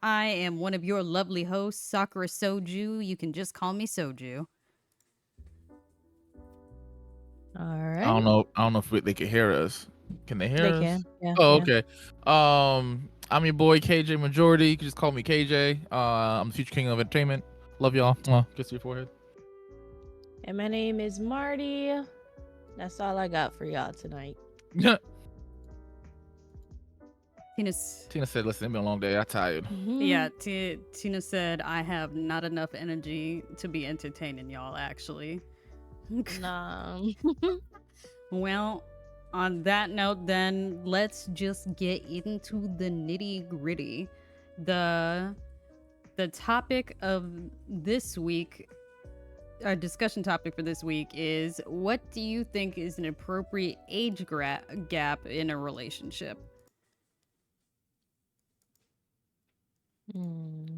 I am one of your lovely hosts, Sakura Soju. You can just call me Soju. All I don't right. know. I don't know if they can hear us. Can they They hear us? can. Yeah. Oh, Yeah. okay. I'm your boy KJ Majority. You can just call me KJ. I'm the future king of entertainment. Love y'all. Kiss your forehead. And my name is Marty. That's all I got for y'all tonight. Tina's, Tina said, "Listen, it's been a long day. I'm tired." yeah, Tina said, I have not enough energy to be entertaining y'all, actually. Nah. Well, on that note, then let's just get into the nitty gritty. The topic of this week, our discussion topic for this week is, what do you think is an appropriate age gap in a relationship? Hmm.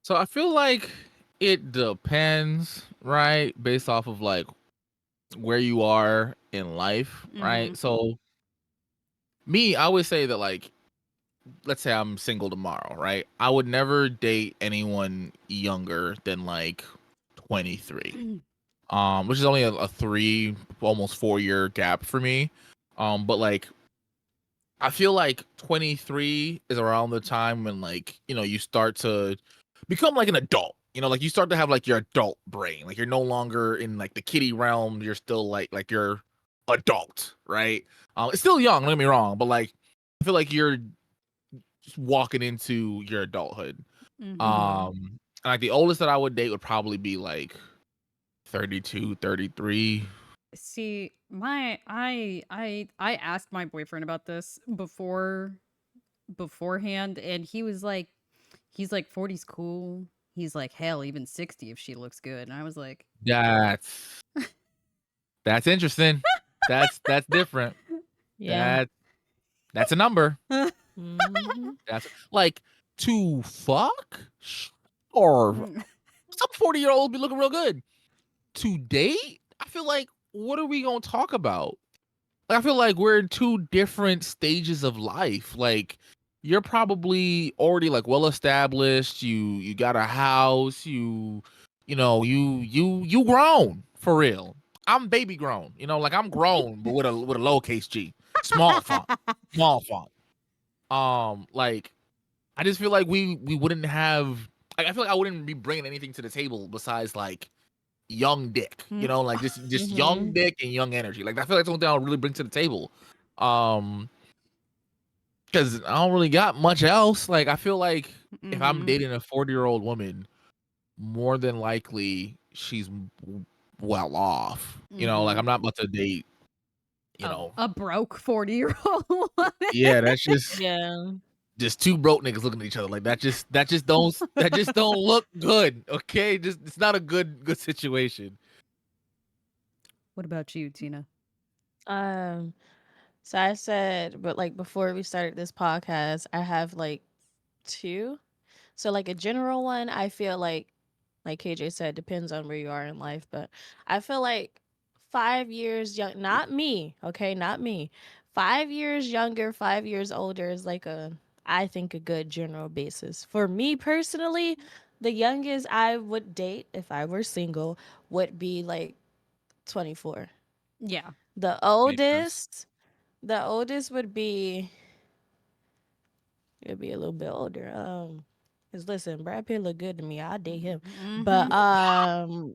So I feel like it depends, right? Based off of like where you are in life, right? Mhm. So me, I would say that like, let's say I'm single tomorrow, right? I would never date anyone younger than like 23. Which is only a 3, almost 4 year gap for me. But like I feel like 23 is around the time when like, you start to become like an adult. Like you start to have like your adult brain. Like you're no longer in like the kiddie realm. You're still like you're adult, right? It's still young, don't get me wrong, but like I feel like you're just walking into your adulthood. Mhm. And like the oldest that I would date would probably be like 32, 33. See, I asked my boyfriend about this beforehand, and he's like 40's cool. He's like, hell, even 60 if she looks good. And I was like, That's that's interesting. That's different. Yeah. That that's a number. Hmm. That's like to fuck or some 40-year-old be looking real good. To date, I feel like what are we gonna talk about? Like, I feel like we're in two different stages of life. Like you're probably already like well established. You got a house. You grown for real. I'm baby grown. Like I'm grown, but with a lowercase g, small font, small font. Like I just feel like we wouldn't have. Like, I feel like I wouldn't be bringing anything to the table besides like young dick. Like just young Hmm. dick and young energy. Like I feel like that's the only thing I'll really bring to the table. Um, because I don't really got much else. Like I feel like if I'm Mhm. dating a 40-year-old woman, more than likely she's well off. Like Mhm. I'm not about to date. You A, know, a broke 40-year-old woman. yeah, that's Yeah. just two broke niggas looking at each other. Like that just don't look good. Okay, just it's not a good situation. What about you, Tina? Um. So I said, but like before we started this podcast, I have like two. So like a general one, I feel like KJ said, depends on where you are in life, but I feel like 5 years young, not me, okay, not me. 5 years younger, 5 years older is like I think a good general basis. For me personally, the youngest I would date if I were single would be like 24. Yeah. The Makes sense. oldest, the oldest would be it'd be a little bit older. Cause listen, Brad Pitt look good to me. I'll date him. But Mhm.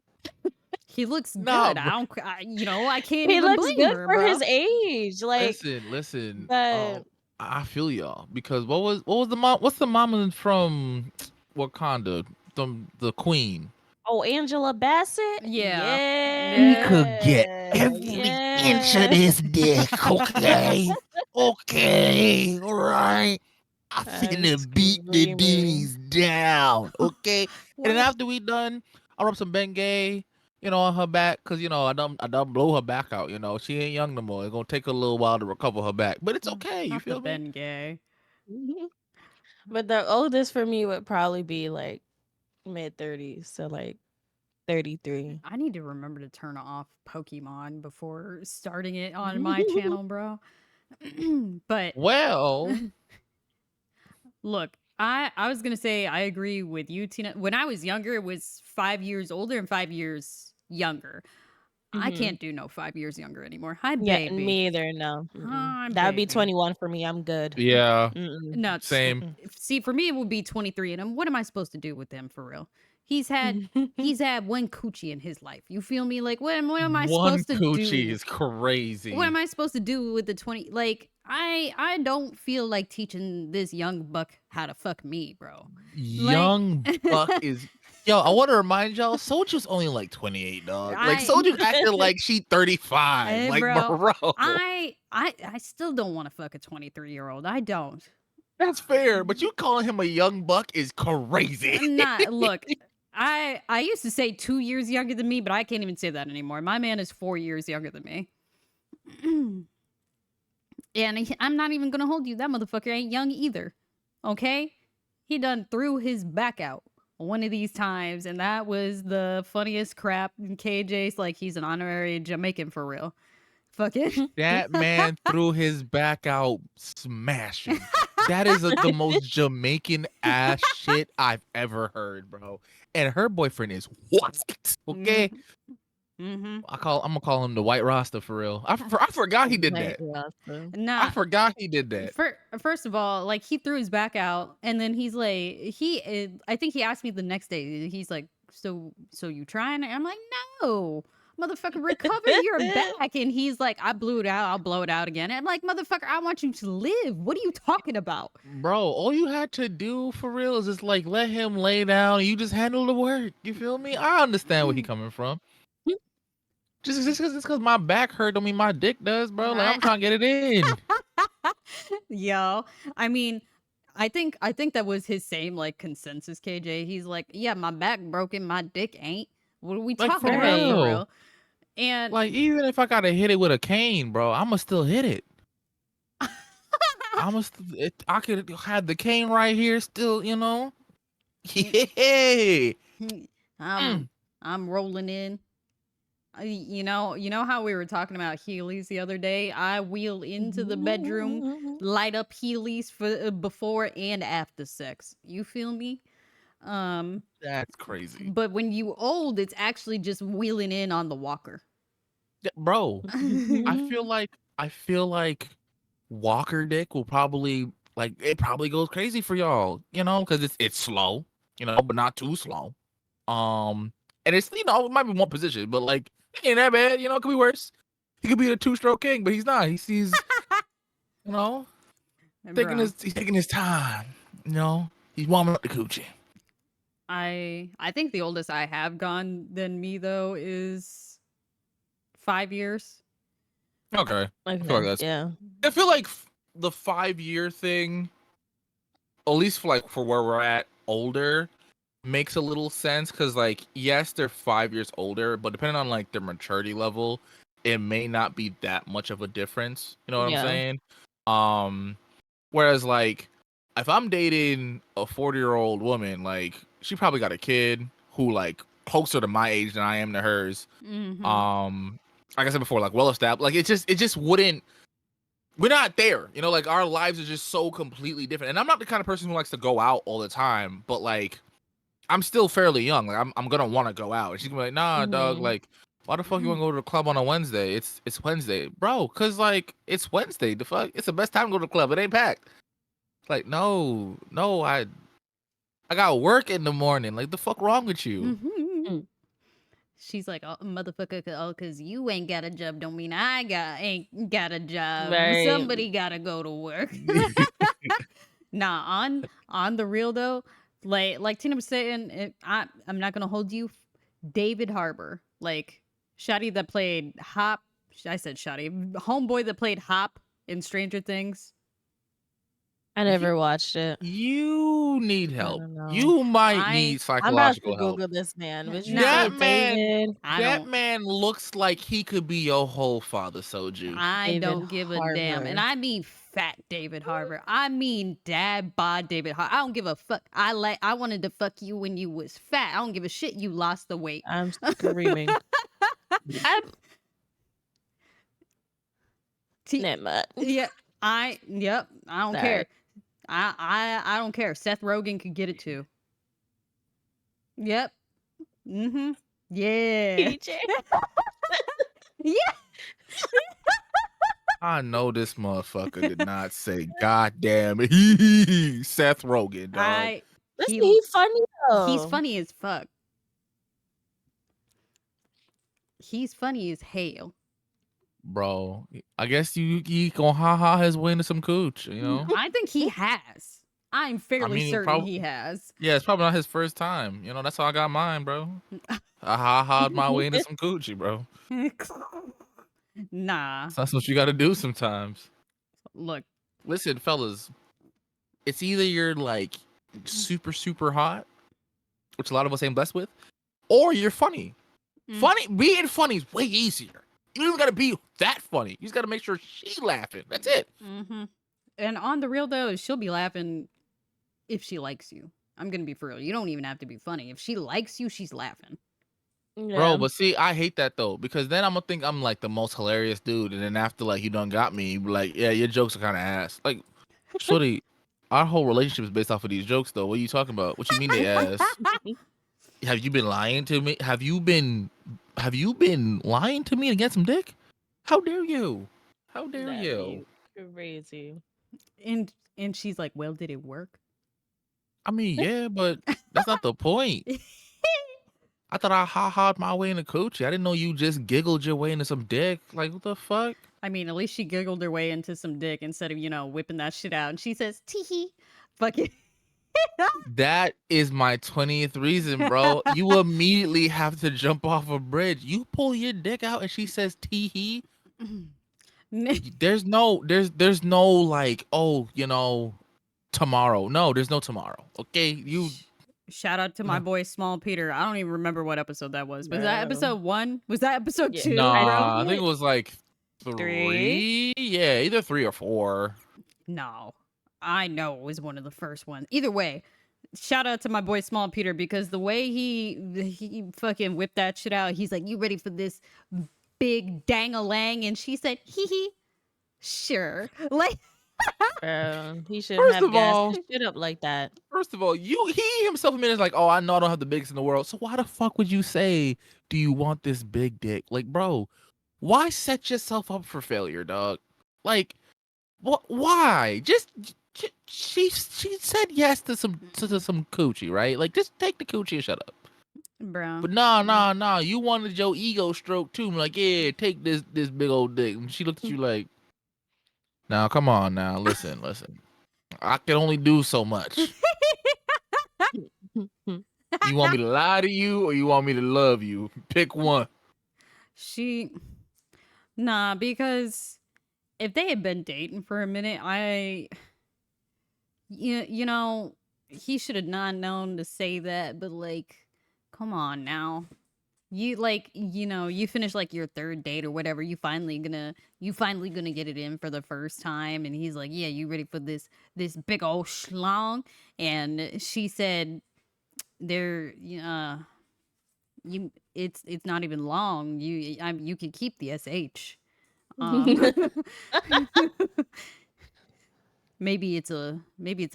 He looks Nah, good. bro. I can't he even looks blame good her, for his bro. age. Like, Listen. but I feel y'all because what was the mom? What's the mama from Wakanda? The queen. oh, Angela Bassett, Yeah. We Yeah. could get yeah, every inch of yeah. this dick, okay? Okay, all right. I I'm finna beat the screaming. D's down, okay? And then Well, after we done, I rub some Bengay, on her back, cause I done blow her back out. She ain't young no more. It's gonna take her a little while to recover her back, but it's okay. You not the feel me? Ben Gay. But the oldest for me would probably be like mid 30s, so like 33. I need to remember to turn off Pokemon before starting it on my channel, bro. But Well, look, I was gonna say I agree with you, Tina. When I was younger, it was 5 years older and 5 years younger. I Hmm. can't do no 5 years younger anymore. Hi, Yeah, baby. me either. No, Hi, that would be baby. 21 for me. I'm good. Yeah, Mm-mm. No, same. Mm-mm. see, for me, it would be 23. And what am I supposed to do with him for real? He's had one coochie in his life. You feel me? Like, what am I One supposed to coochie do? is What am crazy. I supposed to do with the 20? Like, I don't feel like teaching this young buck how to fuck me, bro. Like, Young Buck is yo. I want to remind y'all, Soju's only like 28, dog. Like I, Soju acting like she 35. Like, bro, bro, I still don't want to fuck a 23-year-old. I don't. that's fair. But you calling him a young buck is crazy. I'm not. Look, I used to say 2 years younger than me, but I can't even say that anymore. My man is 4 years younger than me. And I'm not even gonna hold you. That motherfucker ain't young either. Okay? He done threw his back out one of these times, and that was the funniest crap. And KJ's like he's an honorary Jamaican for real. Fucking That man threw his back out smashing. That is the most Jamaican ass shit I've ever heard, bro. And her boyfriend is white. Okay, Mm-hmm. I'm gonna call him the White Rasta for real. I forgot he did Like, that. awesome. I Nah. forgot he did that. First of all, like he threw his back out, and then he's like, I think he asked me the next day. He's like, so you trying? I'm like, no, motherfucker, recover your back. And he's like, I blew it out. I'll blow it out again. And I'm like, motherfucker, I want you to live. What are you talking about? Bro, all you had to do for real is just like let him lay down and you just handle the work. You feel me? I understand where he coming from. Just because my back hurt don't mean my dick does, bro. Like I'm trying to get it in. Yo, I mean, I think that was his same like consensus. KJ, he's like, yeah, my back broken, my dick ain't. What are we Like talking for about for real. real? And Like even if I gotta hit it with a cane, bro, I'ma still hit it. I could have the cane right here still, you know. Yeah. I'm rolling in. You know how we were talking about Heelys the other day? I wheel into the bedroom, light up Heelys for before and after sex. You feel me? That's crazy. But when you old, it's actually just wheeling in on the walker. Yeah, bro, I feel like Walker Dick will probably like it probably goes crazy for y'all, you know, because it's slow, you know, but not too slow. And it's it might be one position, but like it ain't that bad, you know, it could be worse. He could be a 2-stroke king, but he's not. He's you know Bro, he's taking his time, you know. He's warming up the coochie. I think the oldest I have gone than me though is 5 years. Okay, I feel like that's. Yeah. I feel like the 5-year thing, at least for where we're at, older, makes a little sense because like yes, they're 5 years older, but depending on like their maturity level, it may not be that much of a difference. You know what I'm Yeah. saying? Whereas like if I'm dating a 40-year-old woman, like she probably got a kid who like closer to my age than I am to hers. Mhm. Like I said before, like well established. Like it just wouldn't. We're not there, you know. Like our lives are just so completely different. And I'm not the kind of person who likes to go out all the time, but like I'm still fairly young. Like I'm gonna want to go out. And she's gonna be like, nah, dog. Mhm. Like, why the fuck you wanna go to the club on a Wednesday? It's Wednesday, bro. Cause like it's Wednesday. The fuck, it's the best time to go to the club. It ain't packed. It's like no, I got work in the morning. Like the fuck wrong with you? Mm. She's like, oh, motherfucker, cause you ain't got a job don't mean I ain't got a job. Right. Somebody gotta go to work. Nah, on the real though, like Tina was saying, I'm not gonna hold you. David Harbour, like Shotty that played Hop. I said Shotty, homeboy that played Hop in Stranger Things. I never watched it. You need I help. don't know. You might need I'm about to psychological help. Google this man. Would you Nah. say David? That man looks like he could be your whole father, Soju. I David don't give a damn. And Harbour. I mean fat David Harbour. I mean dad bod David Harbour. I don't give a fuck. I wanted to fuck you when you was fat. I don't give a shit you lost the weight. I'm screaming. Never mind. Yeah, I don't Sorry. care. I don't care. Seth Rogen could get it too. Yep. Mm-hmm. Yeah. PJ. Yeah. I know this motherfucker did not say goddamn Seth Rogen, dog. Listen, he's funny though. He's funny as fuck. He's funny as hell. Bro, I guess you gonna ha his way into some cooch, you know? I think he has. I'm fairly certain he has. Yeah, it's probably not his first time. You know, that's how I got mine, bro. I ha-ha'd my way into some coochie, bro. Nah. So that's what you gotta do sometimes. Look. Listen, fellas, it's either you're like super, super hot, which a lot of us ain't blessed with, or you're funny. Funny, being funny is way easier. You don't even gotta be that funny. You just gotta make sure she's laughing. That's it. Mm-hmm. And on the real though, she'll be laughing if she likes you. I'm gonna be for real. You don't even have to be funny. If she likes you, she's laughing. Yeah. Bro, but see, I hate that though, because then I'm gonna think I'm like the most hilarious dude, and then after like you done got me, you be like, yeah, your jokes are kind of ass. Like, shorty, our whole relationship is based off of these jokes though. What are you talking about? What you mean they ass? Have you been lying to me? Have you been lying to me to get some dick? How dare you? How dare That'd you? be crazy. And she's like, well, did it work? I mean, yeah, but that's not the point. I thought I ha-ha'd my way into coochie. I didn't know you just giggled your way into some dick. Like, what the fuck? I mean, at least she giggled her way into some dick instead of, whipping that shit out. And she says, tee-hee. Fuck it. That is my 20th reason, bro. You immediately have to jump off a bridge. You pull your dick out and she says tee-hee. There's no like, oh, tomorrow. No, there's no tomorrow. Okay, you. Shout out to my boy Small Peter. I don't even remember what episode that was. Was that No. episode 1? Was that episode 2? Nah, I think it was like 3. Yeah, either 3 or 4. No, I know it was one of the first ones. Either way, shout out to my boy Small Peter, because the way he fucking whipped that shit out, he's like, you ready for this big dang-a-lang? And she said, hee hee, sure. Like, He should First have of all- gassed his shit up like that. First of all, he himself admitted like, oh, I know I don't have the biggest in the world. So why the fuck would you say, do you want this big dick? Like, bro, why set yourself up for failure, dog? Like, what? Why? She said yes to some coochie, right? Like, just take the coochie and shut up. bro. But nah. You wanted your ego stroke too. I'm like, yeah, take this big old dick. And she looked at you like, now come on, now listen. I can only do so much. You want me to lie to you or you want me to love you? Pick one. Nah, because if they had been dating for a minute, he should have not known to say that, but like, come on now. You you finish like your 3rd date or whatever, you finally gonna get it in for the first time, and he's like, yeah, you ready for this big old schlong? And she said, it's not even long. You can keep the sh. Maybe it's a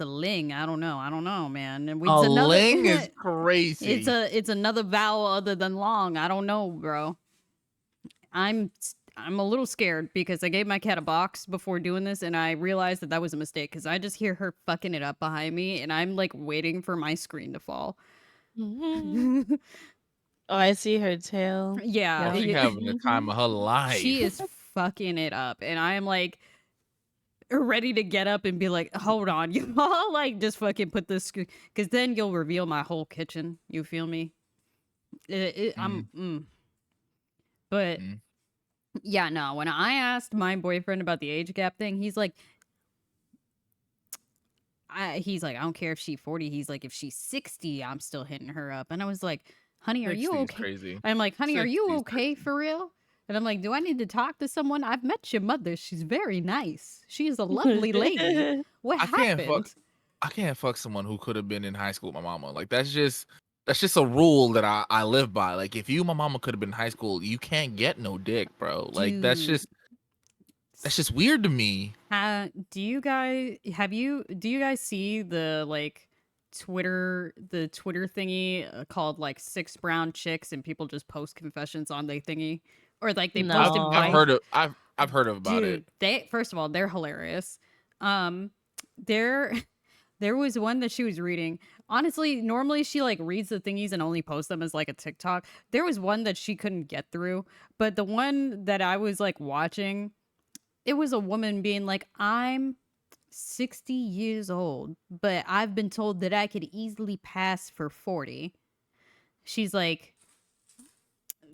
ling. I don't know, man. And A ling is crazy. It's another vowel other than long. I don't know, bro. I'm a little scared because I gave my cat a box before doing this, and I realized that was a mistake because I just hear her fucking it up behind me, and I'm like waiting for my screen to fall. Oh, I see her tail. Yeah, She's having the time of her life. she is fucking it up, and I am like ready to get up and be like, hold on, you all, like, just fucking put this, because then you'll reveal my whole kitchen. You feel me? But yeah, no, when I asked my boyfriend about the age gap thing, he's like, I don't care if she's 40. He's like, if she's 60, I'm still hitting her up. And I was like, honey, are you okay? Crazy. I'm like, honey, are you 60's okay for real? And I'm like, do I need to talk to someone? I've met your mother. She's very nice. She is a lovely lady. What happened? I can't fuck someone who could have been in high school with my mama. Like, that's just a rule that I live by. Like, if you and my mama could have been in high school, you can't get no dick, bro. Like, that's just That's just weird to me. Do you guys see the Twitter thingy called like Six Brown Chicks, and people just post confessions on their thingy, or like they post No. I've advice? heard of I've heard of about it. Dude, they first of all, they're hilarious. There there was one that she was reading. Honestly, normally she like reads the thingies and only posts them as like a TikTok. There was one that she couldn't get through, but the one that I was like watching, it was a woman being like, I'm 60 years old, but I've been told that I could easily pass for 40. She's like,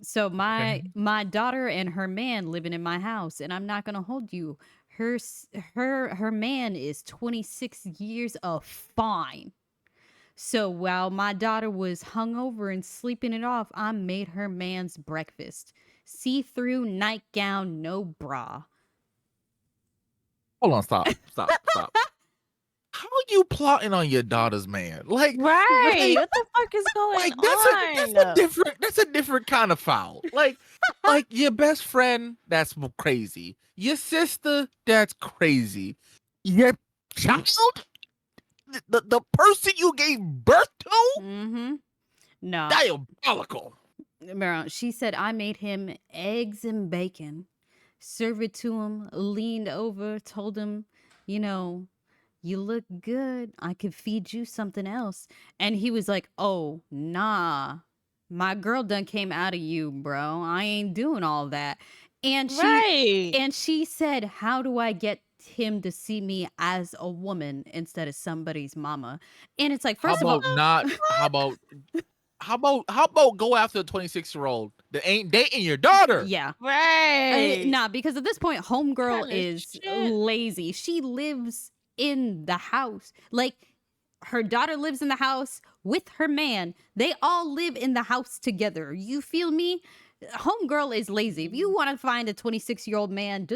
so my daughter and her man living in my house, and I'm not gonna hold you. Her man is 26 years of fine. So while my daughter was hungover and sleeping it off, I made her man's breakfast. See-through nightgown, no bra. Hold on, stop. How you plotting on your daughter's man? Like, Right. like, What the fuck is going like on? that's a different kind of foul. Like your best friend, that's crazy. Your sister, that's crazy. Your child, the person you gave birth to, Mm-hmm. No. diabolical. She said, I made him eggs and bacon, served it to him, leaned over, told him, you know, you look good. I could feed you something else. And he was like, oh, nah. My girl done came out of you, bro. I ain't doing all that. And she said, how do I get him to see me as a woman instead of somebody's mama? And it's like, first of all, how about go after a 26-year-old that ain't dating your daughter? Yeah. Right. Nah, because at this point, homegirl Kinda is shit. lazy. She lives in the house. Like, her daughter lives in the house with her man. They all live in the house together. You feel me? Homegirl is lazy. If you want to find a 26-year-old man,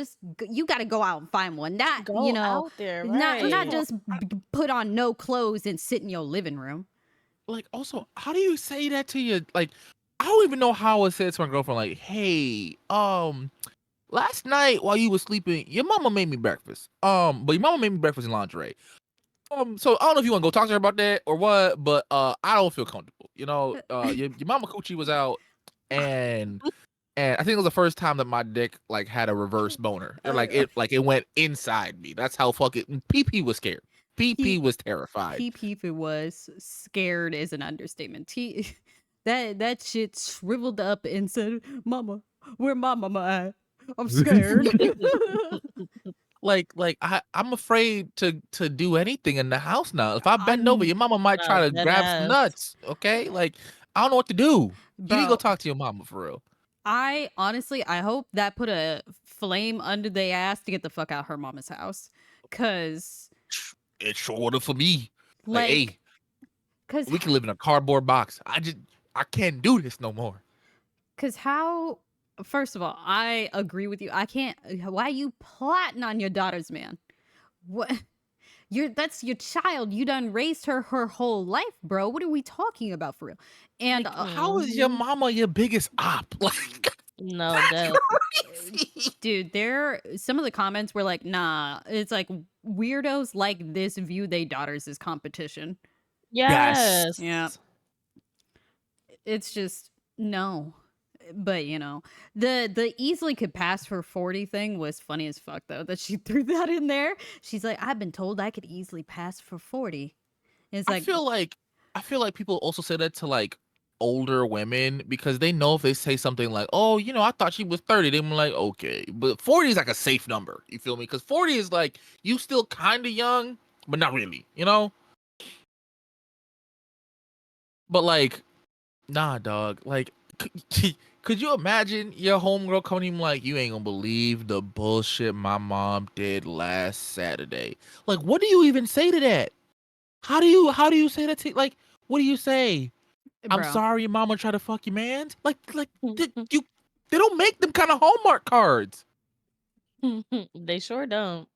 you got to go out and find one. Not, Go out there, not right. just put on no clothes and sit in your living room. Like, also, how do you say that to your, like, I don't even know how I would say it to my girlfriend, like, hey, last night while you were sleeping, your mama made me breakfast. But your mama made me breakfast in lingerie. So I don't know if you want to go talk to her about that or what, but I don't feel comfortable. You know, your mama coochie was out, and I think it was the first time that my dick like had a reverse boner. Or, like it went inside me. That's how fucking PP was scared. PP was terrified. PP was scared is an understatement. That shit shriveled up and said, "Mama, where my mama at? I'm scared." Like I'm afraid to do anything in the house now. If I bend over, your mama might try to grab some nuts. Okay, like I don't know what to do. You need to go talk to your mama for real. I hope that put a flame under their ass to get the fuck out of her mama's house, cause it sure would have for me. Like, hey, cause we can live in a cardboard box. I can't do this no more. Cause how? First of all, I agree with you. I can't. Why are you plotting on your daughter's man? What? That's your child. You done raised her whole life, bro. What are we talking about for real? And how is your mama your biggest op? Like, no, that dude, some of the comments were like, nah. It's like weirdos like this view their daughters as competition. Yes. Yeah. It's just no. But the easily could pass for 40 thing was funny as fuck though, that she threw that in there. She's like, I've been told I could easily pass for 40. It's like, I feel like people also say that to like older women because they know if they say something like, oh, I thought she was 30, they're like, okay, but 40 is like a safe number. You feel me? Because 40 is like you still kind of young, but not really, But like, nah, dog. Like, could you imagine your homegirl coming like, you ain't gonna believe the bullshit my mom did last Saturday? Like, what do you even say to that? How do you say that to, like, what do you say? bro. I'm sorry your mama tried to fuck your man? Like they don't make them kind of Hallmark cards. They sure don't.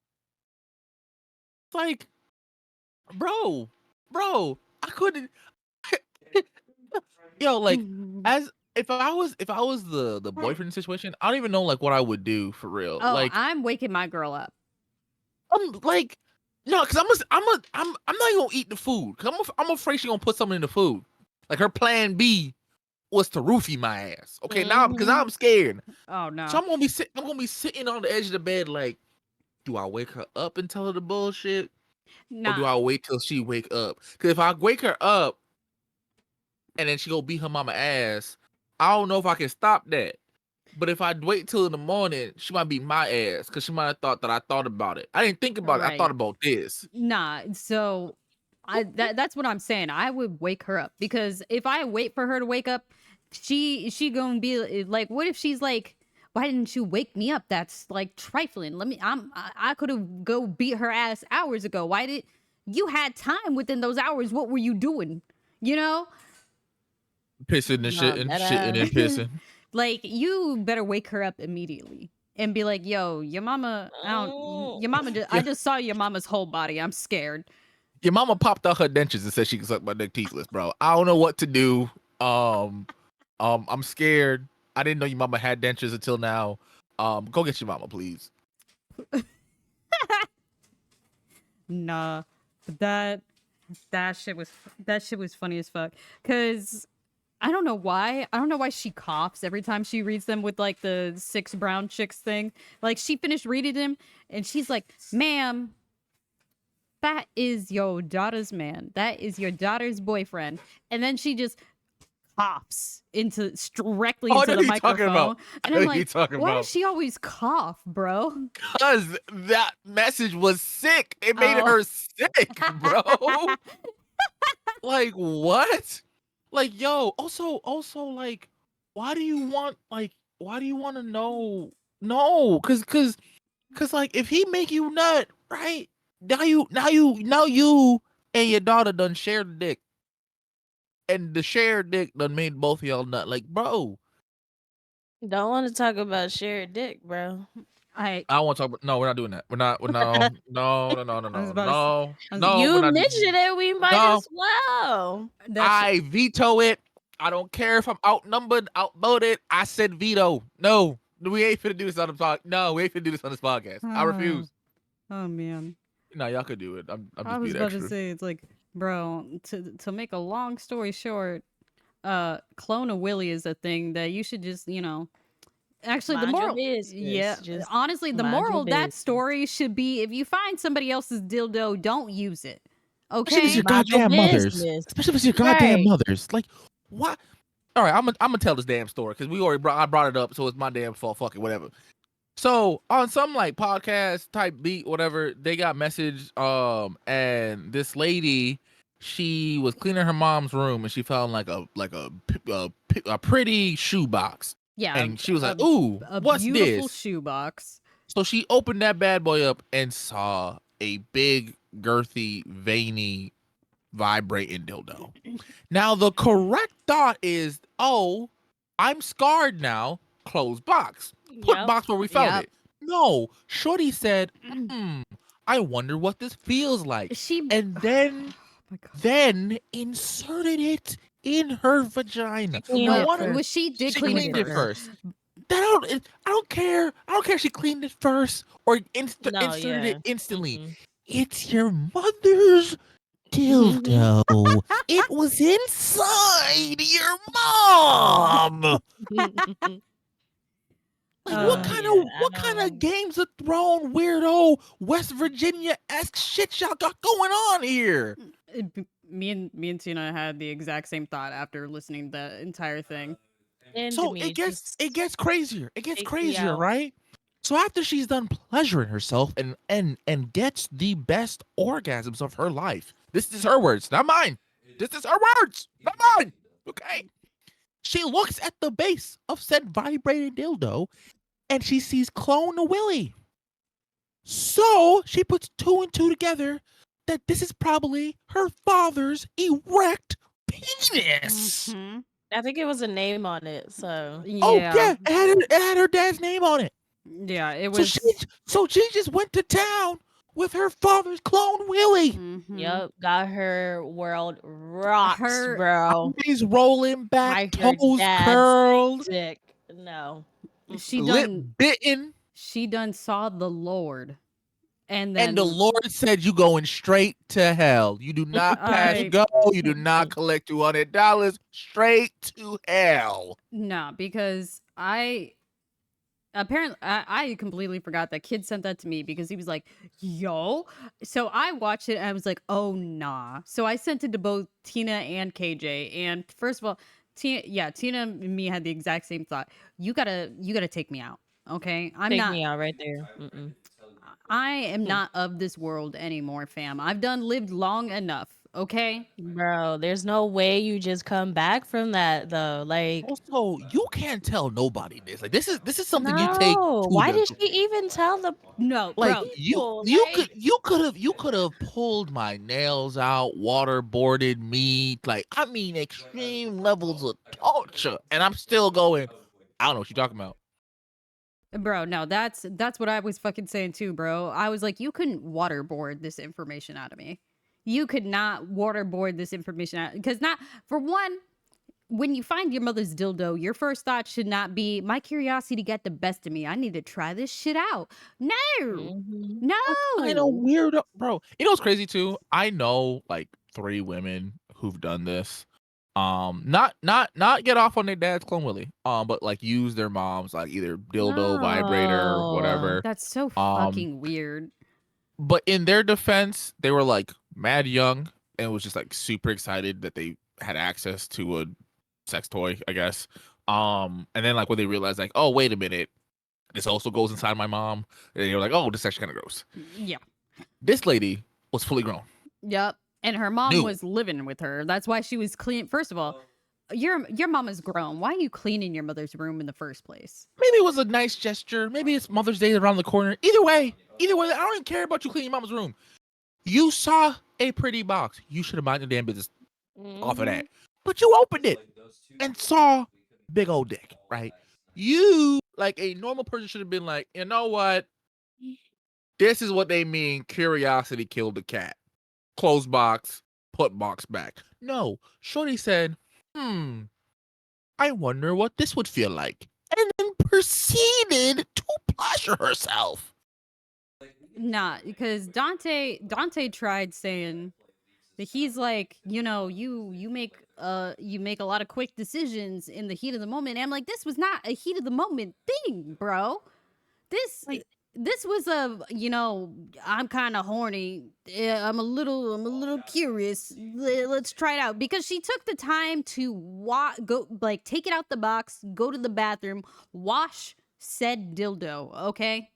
Like, bro, I couldn't. Yo, like, if I was the boyfriend situation, I don't even know like what I would do for real. Oh, Like I'm waking my girl up. I'm like, no, because I'm not gonna eat the food. Cause I'm afraid she gonna put something in the food. Like her plan B was to roofie my ass. Okay, now because I'm scared. Oh no. So I'm gonna be sitting on the edge of the bed like, do I wake her up and tell her the bullshit? Or do I wait till she wake up? Because if I wake her up and then she go beat her mama ass, I don't know if I can stop that. But if I wait till in the morning, she might beat my ass because she might have thought that I thought about it. I didn't think about it. I thought about this. Nah, so that's what I'm saying. I would wake her up because if I wait for her to wake up, she gonna be like, what if she's like, why didn't you wake me up? That's like trifling. I could have go beat her ass hours ago. Why did you had time within those hours? What were you doing? You know? Pissing and shitting and pissing. Like, you better wake her up immediately and be like, yo, your mama, I just saw your mama's whole body. I'm scared. Your mama popped out her dentures and said she can suck my dick teethless, bro. I don't know what to do. I'm scared. I didn't know your mama had dentures until now. Go get your mama, please. Nah, but that shit was funny as fuck. Cause I don't know why. I don't know why she coughs every time she reads them with like the 6 brown chicks thing. Like she finished reading them and she's like, ma'am, that is your daughter's man. That is your daughter's boyfriend. And then she just coughs directly into the microphone. And I'm like, why does she always cough, bro? Because that message was sick. It made her sick, bro. Like, what? Like, yo, also, like, why do you want to know? No, cause, like, if he make you nut, right? Now you and your daughter done shared the dick, and the shared dick done made both of y'all nut. Like, bro, don't want to talk about shared dick, bro. I want to talk about. No, we're not doing that. We're not. No. You mentioned it. We might as well. I veto it. I don't care if I'm outnumbered, outvoted. I said veto. No, we ain't finna do this on the podcast. No, we ain't finna do this on this podcast. I refuse. Oh man. No, y'all could do it. I'm just I was being about extra. to say, it's like, bro, to make a long story short, clone a Willy is a thing that you should just, actually mind the moral, just honestly, the moral of that story should be, if you find somebody else's dildo, don't use it. Okay, especially if it's your goddamn mothers. Especially if it's your goddamn mothers. Like, what? All right, I'm gonna tell this damn story because I brought it up, so it's my damn fault. Fuck it, whatever. So on some like podcast type beat, whatever, they got message. And this lady, she was cleaning her mom's room and she found like a pretty shoebox. Yeah, and she was like, "Ooh, what's beautiful this?" shoebox. So she opened that bad boy up and saw a big, girthy, veiny, vibrating dildo. Now the correct thought is, "Oh, I'm scarred now. Close box. Put box where we found it." No, Shorty said, "I wonder what this feels like." And then inserted it in her vagina. She did clean it first. I don't care. I don't care if she cleaned it first or inserted it instantly. It's your mother's dildo. It was inside your mom. Like, what kind of Games of Thrones weirdo West Virginia-esque shit y'all got going on here? Me and Tina had the exact same thought after listening to the entire thing. So it gets crazier. It gets crazier, right? So after she's done pleasuring herself and gets the best orgasms of her life. This is her words, not mine. This is her words, not mine. Okay. She looks at the base of said vibrating dildo and she sees Clone a Willy. So she puts 2 and 2 together that this is probably her father's erect penis. Mm-hmm. I think it was a name on it. So it had her dad's name on it. Yeah, it was. So she just went to town with her father's clone Willie. Mhm. Yep, got her world rocks, Her- bro. Eyes rolling back, By her toes dad's curled, dick. No. She lip done bitten. she done saw the Lord. And And the then Lord said, "You going straight to hell. You do not pass I go. You do not collect $200. Straight to hell." no, because I completely forgot that kid sent that to me because he was like, yo. So I watched it and I was like, oh nah. So I sent it to both Tina and KJ. And first of all, Tina and me had the exact same thought. You gotta take me out. Okay. Take me out right there. I am Hmm. not of this world anymore, fam. I've done lived long enough. Okay. Bro, there's no way you just come back from that though. Like, Also, you can't tell nobody this. Like this is something you take no. to Why the did she even tell the No, like bro. people? you Like, could have pulled my nails out, waterboarded me, like I mean extreme levels of torture, and I'm still going. I don't know what you're talking about. Bro, no, that's what I was fucking saying too, bro. I was like, you couldn't waterboard this information out of me. You could not waterboard this information out because not for one, when you find your mother's dildo, your first thought should not be my curiosity got the best of me. I need to try this shit out. No, mhm. That's kind of no. weird, bro. You know what's crazy too? I know like 3 women who've done this. Not get off on their dad's clone Willy. But like use their mom's like either dildo, vibrator, No. whatever. That's so Um, fucking weird. but in their defense, they were like mad young and was just like super excited that they had access to a sex toy, I guess. And then like when they realized like, oh wait a minute, this also goes inside my mom, and they were like, oh, this is actually kind of gross. Yeah. This lady was fully grown. Yep. And her mom New. was living with her. That's why she was clean. First of all, your mom is grown. Why are you cleaning your mother's room in the first place? Maybe it was a nice gesture. Maybe it's Mother's Day around the corner. Either way, I don't even care about you cleaning your mama's room. You saw a pretty box. You should have minded your damn business off of that. But you opened it and saw big old dick, right? You, like a normal person, should have been like, you know what? This is what they mean. Curiosity killed the cat. Close box, put box back. No, Shorty said, I wonder what this would feel like. And then proceeded to pleasure herself. Nah, because Dante tried saying that he's like, you make a lot of quick decisions in the heat of the moment. And I'm like, this was not a heat of the moment thing, bro. This Like- this was I'm kind of horny. Yeah, I'm a little curious. Let's try it out because she took the time to go like take it out the box, go to the bathroom, wash said dildo, okay?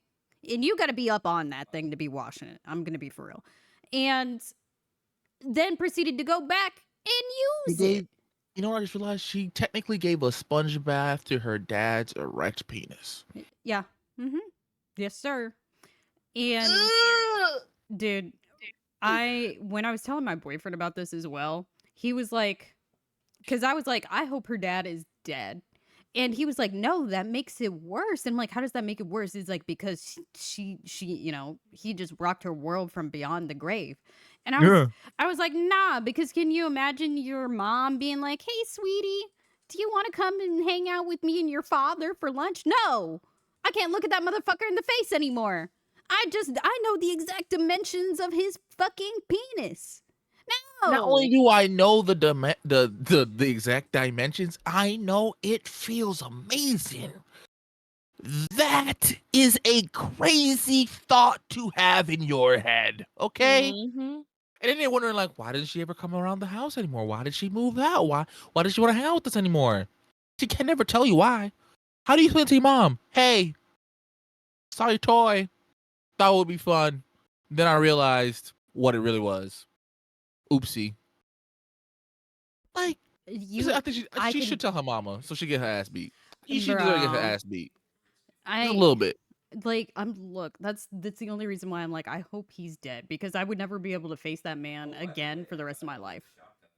And you got to be up on that thing to be washing it. I'm going to be for real. And then proceeded to go back and use it. You know what I just realized? She technically gave a sponge bath to her dad's erect penis. Yeah. Mhm. Yes, sir. And dude, when I was telling my boyfriend about this as well, he was like, because I was like, I hope her dad is dead. And he was like, no, that makes it worse. And I'm like, how does that make it worse? He's like, because she he just rocked her world from beyond the grave. And I was like, nah, because can you imagine your mom being like, hey, sweetie, do you want to come and hang out with me and your father for lunch? No, I can't look at that motherfucker in the face anymore. I know the exact dimensions of his fucking penis. No. Not only do I know the exact dimensions, I know it feels amazing. That is a crazy thought to have in your head, okay? Mhm. And then they're wondering, like, why didn't she ever come around the house anymore? Why did she move out? Why does she want to hang out with us anymore? She can never tell you why. How do you explain to your mom? Hey, saw your toy. Thought it would be fun. Then I realized what it really was. Oopsie. Like, I think she should tell her mama so she get her ass beat. She deserves to get her ass beat. Just a little bit. Like that's the only reason why I'm like, I hope he's dead because I would never be able to face that man again for the rest of my life.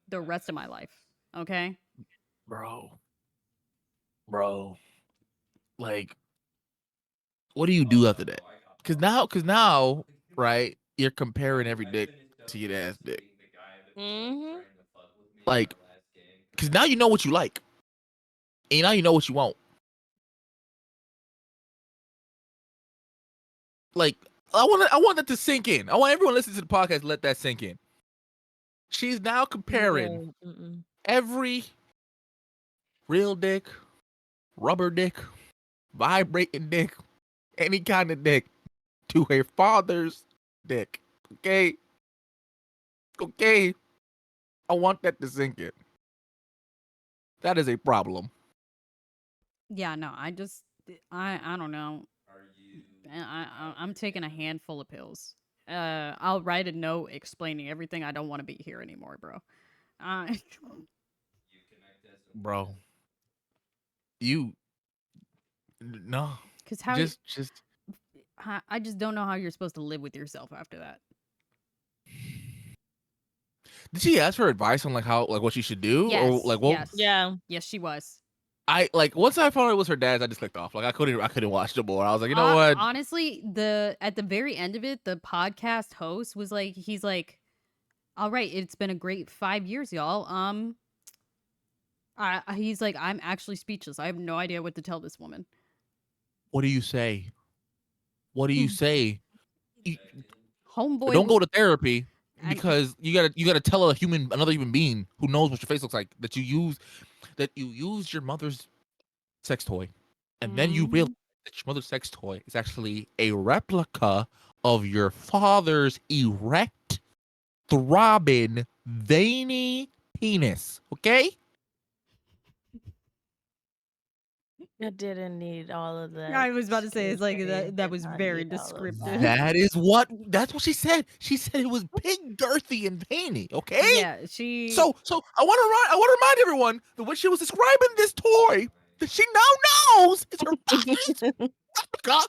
The rest of my life. Okay? Bro. Like, what do you do after that? Cause now, right, you're comparing every dick to your ass dick. Mm-hmm. Like, because now you know what you like, and now you know what you want. Like, I want that to sink in. I want everyone listening to the podcast to let that sink in. She's now comparing every real dick, rubber dick, vibrating dick, any kind of dick to her father's dick. Okay? Okay? I want that to sink in. That is a problem. Yeah, no, I don't know. I'm taking a handful of pills. I'll write a note explaining everything. I don't want to be here anymore, bro. Uh, Bro. You no. Cause how Just I just don't know how you're supposed to live with yourself after that. did she ask for advice on like how like what she should do? Yes, Or like what yes, Yeah. yes, she was. I like once I found out it was her dad's, I just clicked off. Like I couldn't watch the more. I was like, you know what? Honestly, at the very end of it, the podcast host was like, he's like, "All right, it's been a great 5 years, y'all. He's like, I'm actually speechless. I have no idea what to tell this woman." What do you say? What do you say? You- Homeboy, don't go to therapy and because you gotta tell another human being who knows what your face looks like that you used your mother's sex toy, and then you realize that your mother's sex toy is actually a replica of your father's erect, throbbing, veiny penis. Okay. I didn't need all of that. I was about to say, it's like Excuse that me, was did not very need all of descriptive. That's what she said. She said it was big, girthy, and veiny. Okay. Yeah, she. So I want to remind everyone that when she was describing this toy that she now knows is her father's replica,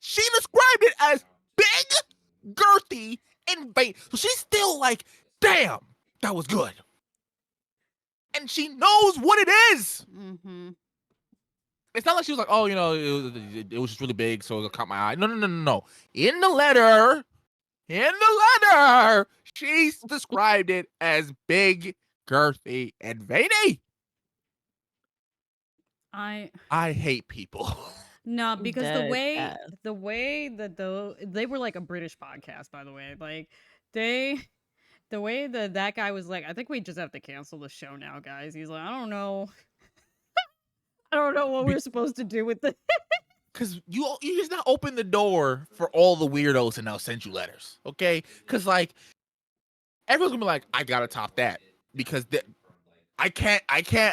she described it as big, girthy, and veiny. So she's still like, damn, that was good. And she knows what it is. Mm-hmm. It's not like she was like, oh, it was just really big, so it caught my eye. No. In the letter, she described it as big, girthy, and veiny. I hate people. No, because the Dead way that they were like a British podcast, by the way. Like the way that guy was like, I think we just have to cancel the show now, guys. He's like, I don't know. I don't know what we're supposed to do with this. Because you just not open the door for all the weirdos and now send you letters, okay? Because like everyone's gonna be like, I gotta top that because I can't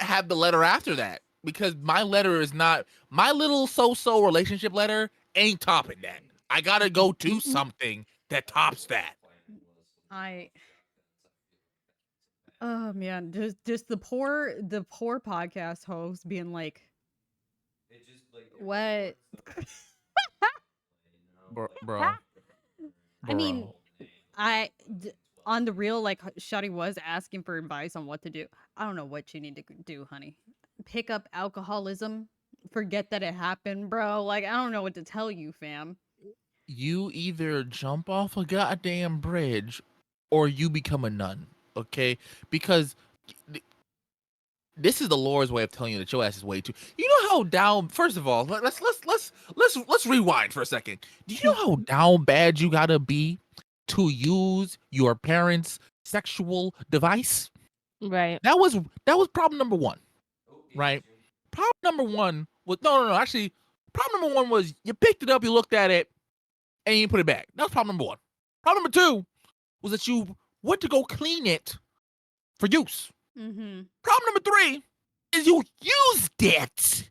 have the letter after that because my letter is not my little so relationship letter ain't topping that. I gotta go do something that tops that. Oh man, just the poor podcast host being like, what? Bro. I mean, on the real, like Shotty was asking for advice on what to do. I don't know what you need to do, honey. Pick up alcoholism. Forget that it happened, bro. Like I don't know what to tell you, fam. You either jump off a goddamn bridge or you become a nun, okay? Because this is the Lord's way of telling you that your ass is way too. You know how down. First of all, let's rewind for a second. Do you know how down bad you gotta be to use your parents' sexual device? Right. That was problem number one, right? Problem number one was no. Actually, problem number one was you picked it up, you looked at it, and you put it back. That was problem number one. Problem number two was that you went to go clean it for use. Mm-hmm. Problem number three is you used it.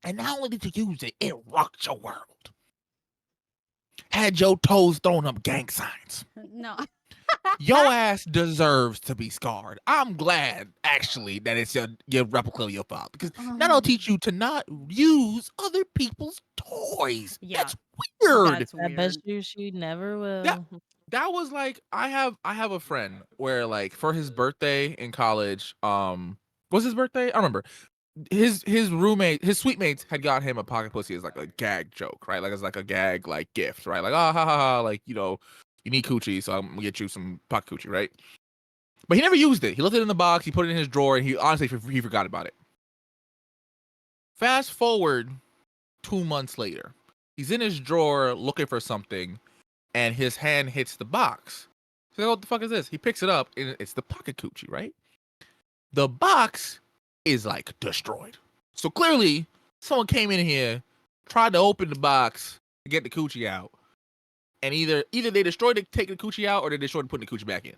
And not only did you use it, it rocked your world. Had your toes thrown up gang signs. No. Your ass deserves to be scarred. I'm glad, actually, that it's your replica of your father. Because that'll teach you to not use other people's toys. Yeah, That's weird. That's I weird. bet you she never will. That was like I have a friend where like for his birthday in college, was his birthday? I remember. his roommate, his suite mates had got him a pocket pussy as like a gag joke, right? Like as like a gag like gift, right? Like ha ha ha, like you need coochie, so I'm gonna get you some pocket coochie, right? But he never used it. He left it in the box. He put it in his drawer, and he honestly he forgot about it. Fast forward 2 months later, he's in his drawer looking for something, and his hand hits the box. He's like, what the fuck is this? He picks it up, and it's the pocket coochie, right? The box is like destroyed. So clearly, someone came in here, tried to open the box to get the coochie out, and either they destroyed it taking the coochie out, or they destroyed putting the coochie back in.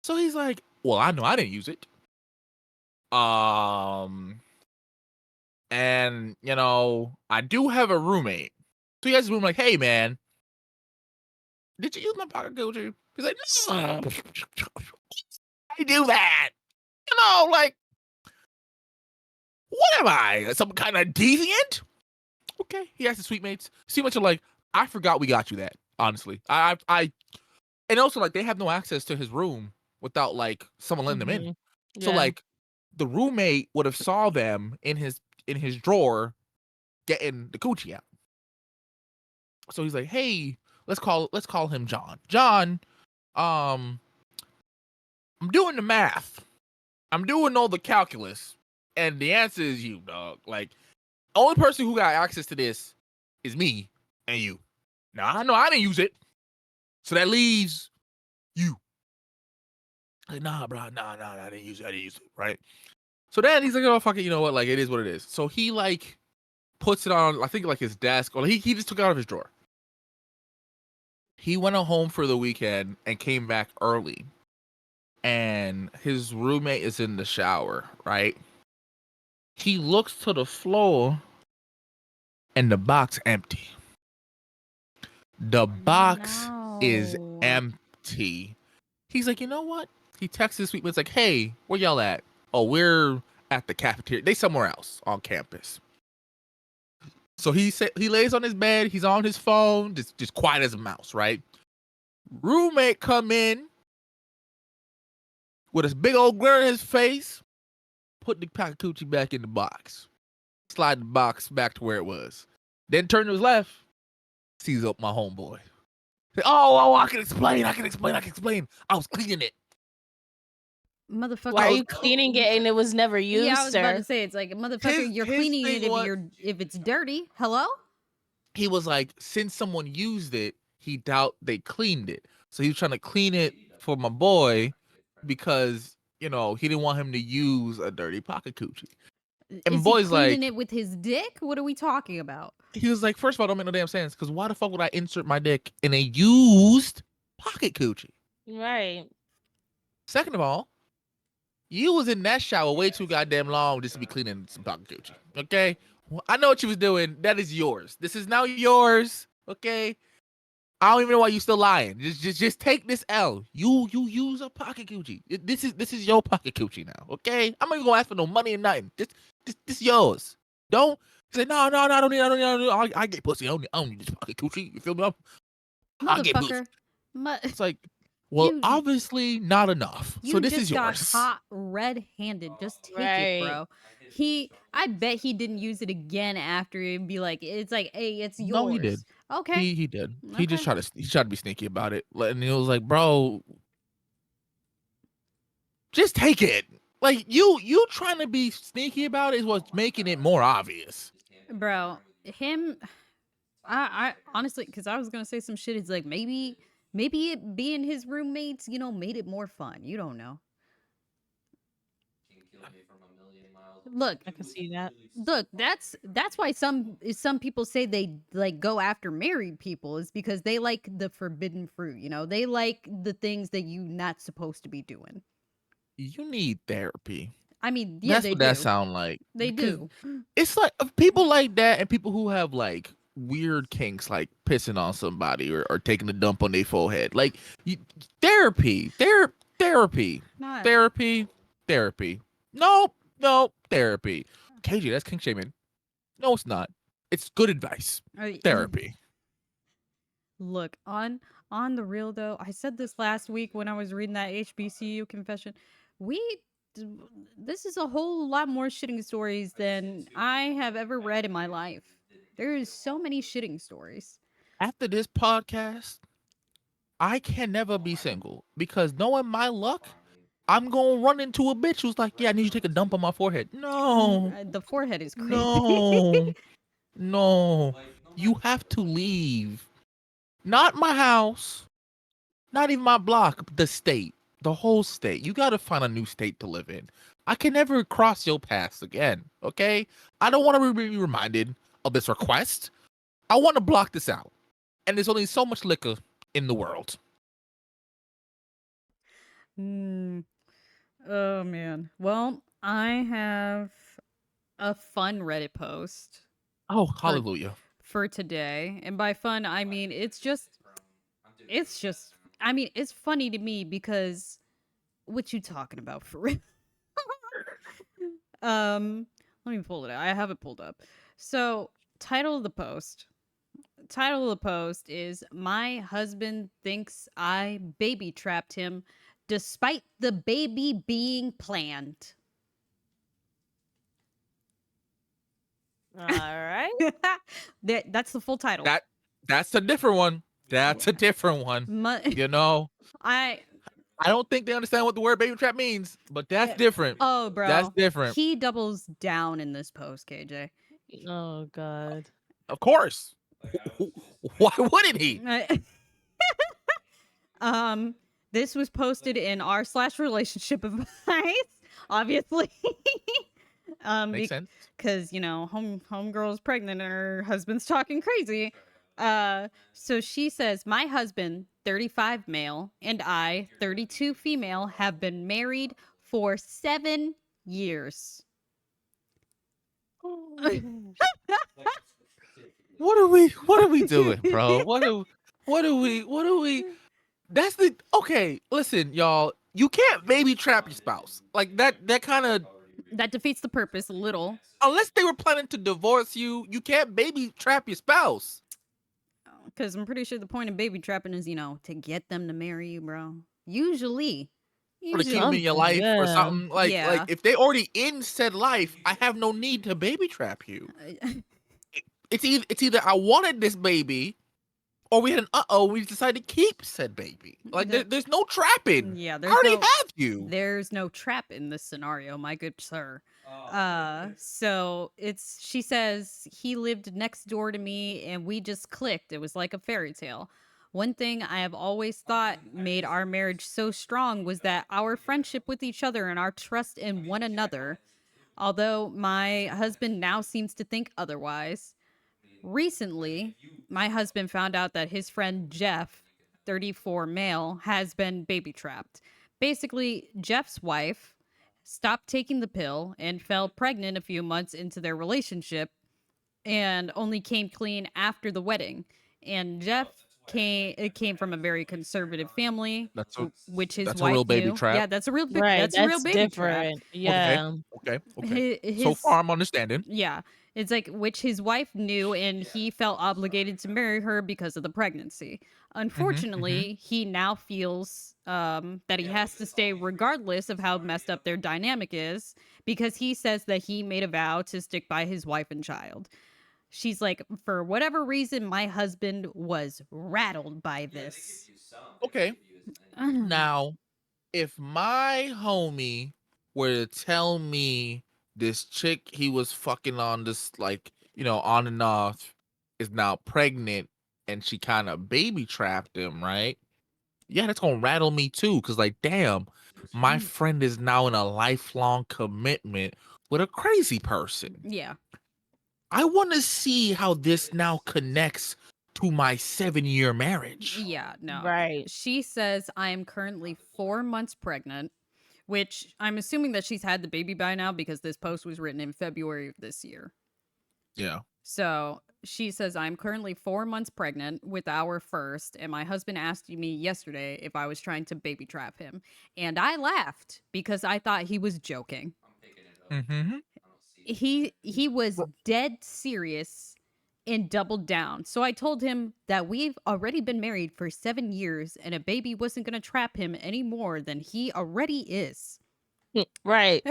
So he's like, well, I know I didn't use it. And I do have a roommate. So he has his room like, hey man, did you use my pocket coochie? He's like, no, I do that. Like, what am I? Some kind of deviant? Okay. He has his suite mates. See much of like, I forgot we got you that. Honestly, I and also like they have no access to his room without like someone letting them in. So like the roommate would have saw them in his drawer getting the coochie out. So he's like, hey, let's call him John. John, I'm doing the math. I'm doing all the calculus. And the answer is you, dog. Like, only person who got access to this is me and you. Now I know I didn't use it. So that leaves you. Like, nah, bro, nah, I didn't use it, right? So then he's like, oh, fuck it, you know what? Like, it is what it is. So he, like, puts it on, I think, like, his desk, or he just took it out of his drawer. He went home for the weekend and came back early. And his roommate is in the shower, right? He looks to the floor, and the box empty. The box is empty. He's like, you know what? He texts his suite mates like, hey, where y'all at? Oh, we're at the cafeteria. They somewhere else on campus. So he lays on his bed. He's on his phone, just quiet as a mouse, right? Roommate come in with his big old glare in his face, put the pocket coochie back in the box, slide the box back to where it was. Then turn to his left, sees up my homeboy. Say, oh, I can explain. I was cleaning it. Motherfucker, why are you cleaning it and it was never used? Yeah, I was about to say, it's like, motherfucker, you're cleaning it if it's dirty. Hello? He was like, since someone used it, he doubt they cleaned it. So he was trying to clean it for my boy because, he didn't want him to use a dirty pocket coochie. And Is boy's he cleaning like, it with his dick? What are we talking about? He was like, first of all, don't make no damn sense, because why the fuck would I insert my dick in a used pocket coochie? Right. Second of all, you was in that shower way too goddamn long just to be cleaning some pocket coochie. Okay? Well, I know what you was doing. That is yours. This is now yours. Okay? I don't even know why you still lying. Just take this L. You use a pocket coochie. This is your pocket coochie now. Okay? I'm not even gonna ask for no money or nothing. This yours. Don't say no. I don't need. I get pussy. I don't need this pocket coochie. You feel me? I get pussy. It's like, well, obviously not enough. So this is yours. You just got hot red-handed. Just take it, bro. I bet he didn't use it again after it'd be like, it's like, hey, it's yours. No, he did. Okay. He did. Okay. He just tried to be sneaky about it. And he was like, bro, just take it. Like, you trying to be sneaky about it is what's making it more obvious. Bro, I honestly, because I was going to say some shit. It's like, maybe it being his roommates, made it more fun. You don't know. Look, I can see that. Look, that's why some people say they like go after married people, is because they like the forbidden fruit. They like the things that you're not supposed to be doing. You need therapy. I mean, yeah, that's what that sound like. They do. It's like people like that, and people who have like weird kinks, like pissing on somebody or taking a dump on their forehead. Like therapy. No, therapy. KJ, that's kink shaming. No, it's not. It's good advice. Therapy. Look, on the real though, I said this last week when I was reading that HBCU confession. We this is a whole lot more shitting stories than I have ever read in my life. There is so many shitting stories. After this podcast, I can never be single because knowing my luck, I'm gonna run into a bitch who's like, "Yeah, I need you to take a dump on my forehead." No, The forehead is crazy. no, no. You have to leave. Not my house, not even my block, the state, the whole state. You gotta find a new state to live in. I can never cross your paths again, okay? I don't want to be reminded of this request. I want to block this out. And there's only so much liquor in the world. Oh man. Well, I have a fun Reddit post Oh, for hallelujah. for today. And by fun, I mean it's just I mean, it's funny to me because what you talking about for real? Let me pull it out. I have it pulled up. So, title of the post. Title of the post is "My husband thinks I baby trapped him despite the baby being planned." All right. That's the full title. That's a different one. That's a different one. You know, I I don't think they understand what the word baby trap means, but that's different. Oh, bro. That's different. He doubles down in this post, KJ. Oh God. Of course. Why wouldn't he? This was posted in r/relationship advice, obviously. Makes sense. Because, you know, homegirl's pregnant and her husband's talking crazy. So she says, "My husband, 35 male, and I, 32 female, have been married for 7 years." What are we doing, bro? What are we That's the okay, listen, y'all. You can't baby trap your spouse. Like that kind of That defeats the purpose a little. unless they were planning to divorce you, you can't baby trap your spouse. Because I'm pretty sure the point of baby trapping is, you know, to get them to marry you, bro. Usually. Or to keep them in your life or Yeah. something. Like if they already in said life, I have no need to baby trap you. It's either I wanted this baby or we had an we decided to keep said baby. Like there's no trapping. Yeah, I already have you. There's no trap in this scenario, my good sir. So she says he lived next door to me and we just clicked. It was like a fairy tale. One thing I have always thought made our marriage so strong was that our friendship with each other and our trust in one another. Although my husband now seems to think otherwise. Recently, my husband found out that his friend Jeff, 34 male, has been baby trapped. Basically, Jeff's wife stopped taking the pill and fell pregnant a few months into their relationship and only came clean after the wedding. And Jeff came from a very conservative family, which his that's a wife real baby knew. trap. Yeah, that's a real Right. that's a real baby trap. different. Yeah. Okay. So far I'm understanding. Yeah. It's like which his wife knew and he felt obligated to marry her because of the pregnancy. Unfortunately, he now feels that he has to stay regardless of how messed up their dynamic is because he says that he made a vow to stick by his wife and child. She's like, for whatever reason, my husband was rattled by this. Okay. Now, if my homie were to tell me this chick he was fucking on this, like, you know, on and off is now pregnant and she kind of baby trapped him, right? Yeah, that's gonna rattle me too, because like, damn, my friend is now in a lifelong commitment with a crazy person. Yeah. I want to see how this now connects to my 7-year marriage. Yeah, no. Right. She says I am currently 4 months pregnant, which I'm assuming that she's had the baby by now because this post was written in February of this year. Yeah. So she says I'm currently 4 months pregnant with our first, and my husband asked me yesterday if I was trying to baby trap him, and I laughed because I thought he was joking. Mm-hmm. He was dead serious and doubled down. So I told him that we've already been married for 7 years and a baby wasn't going to trap him any more than he already is. Right.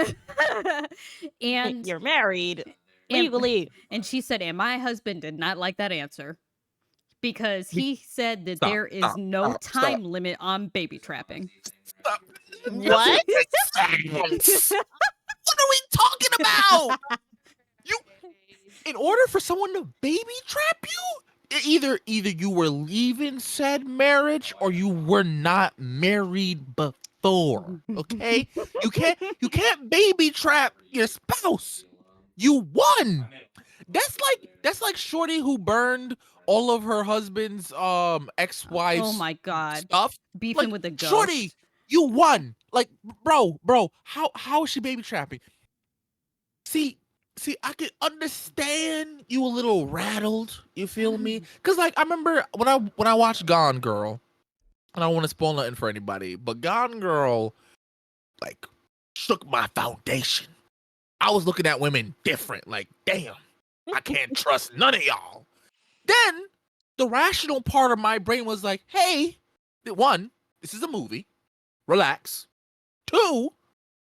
and You're married and legally. and she said, and my husband did not like that answer because he said that Stop, there is stop, no stop, stop, time limit on baby trapping. stop. It What? doesn't make sense. What are we talking about? You, in order for someone to baby trap you, either you were leaving said marriage or you were not married before. Okay, you can't baby trap your spouse. You won. That's like Shorty who burned all of her husband's Oh ex-wife's my god. stuff. Beefing Like with the ghost. Shorty, you won. Like bro, how is she baby trapping? See, I could understand you a little rattled. You feel me? Cause like I remember when I watched Gone Girl, and I don't want to spoil nothing for anybody, but Gone Girl like shook my foundation. I was looking at women different. Like, damn, I can't trust none of y'all. Then the rational part of my brain was like, hey, one, this is a movie. Relax. Two,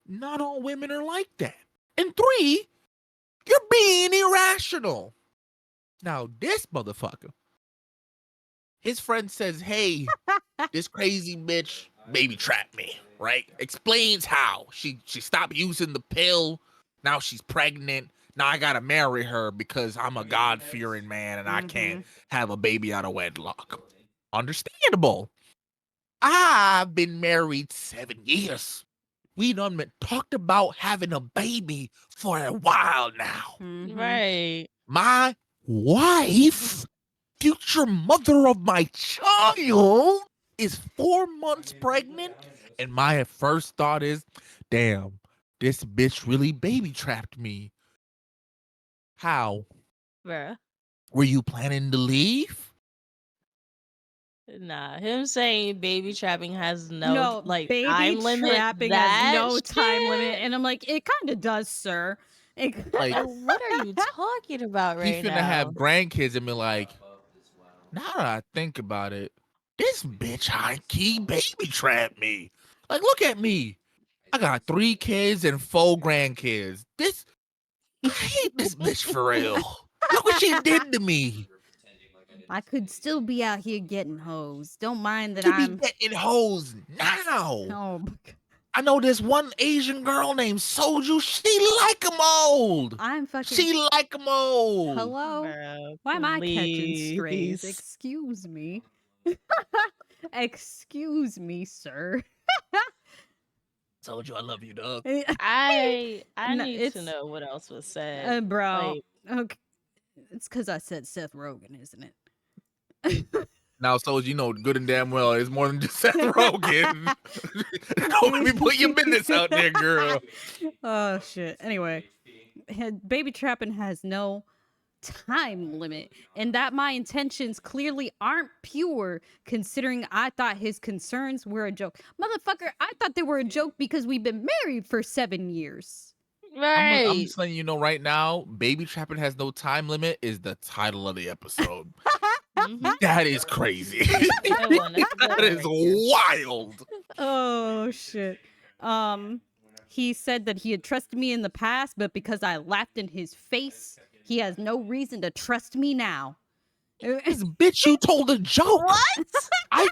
not all women are like that. And three, you're being irrational. Now, this motherfucker, his friend says, hey, this crazy bitch baby trapped me, right? Explains how. She stopped using the pill. Now she's pregnant. Now I gotta marry her because I'm a God-fearing man and I can't have a baby out of wedlock. Understandable. I've been married 7 years. We done talked about having a baby for a while now. Right. My wife, future mother of my child, is 4 months pregnant, and my first thought is, damn, this bitch really baby trapped me. How? Bruh. Were you planning to leave? Nah, him saying baby trapping has no, No, like baby time limit. trapping That has no time limit. shit? And I'm like, it kind of does, sir. Like, Like, what are you talking about he right finna now? have grandkids and be like, now that I think about it, this bitch high key baby trapped me. Like, look at me. I got 3 kids and 4 grandkids. I hate this bitch for real. Look what she did to me. I could still be out here getting hoes. Don't mind that She be I'm. getting hoes now. Oh, my God. I know this one Asian girl named Soju. She like 'em old. I'm fucking. She like 'em old. Hello? Bruh, Why am I catching strays? please. Excuse me. Excuse me, sir. Soju, I love you, dog. I No, need to it's- know what else was said. bro. Like, Okay. It's because I said Seth Rogen, isn't it? Now, Soju, you know good and damn well it's more than just Seth Rogen. Don't let me put your business out there, girl. Oh, shit. Anyway, baby trapping has no time limit, and that my intentions clearly aren't pure, considering I thought his concerns were a joke. Motherfucker, I thought they were a joke because we've been married for 7 years. right. I'm just letting you know right now, baby trapping has no time limit is the title of the episode. Mhm. That is crazy. That's a good one. That's a good That one is right there. wild. Oh shit. He said that he had trusted me in the past, but because I laughed in his face, he has no reason to trust me now. This bitch, you told a joke. What? I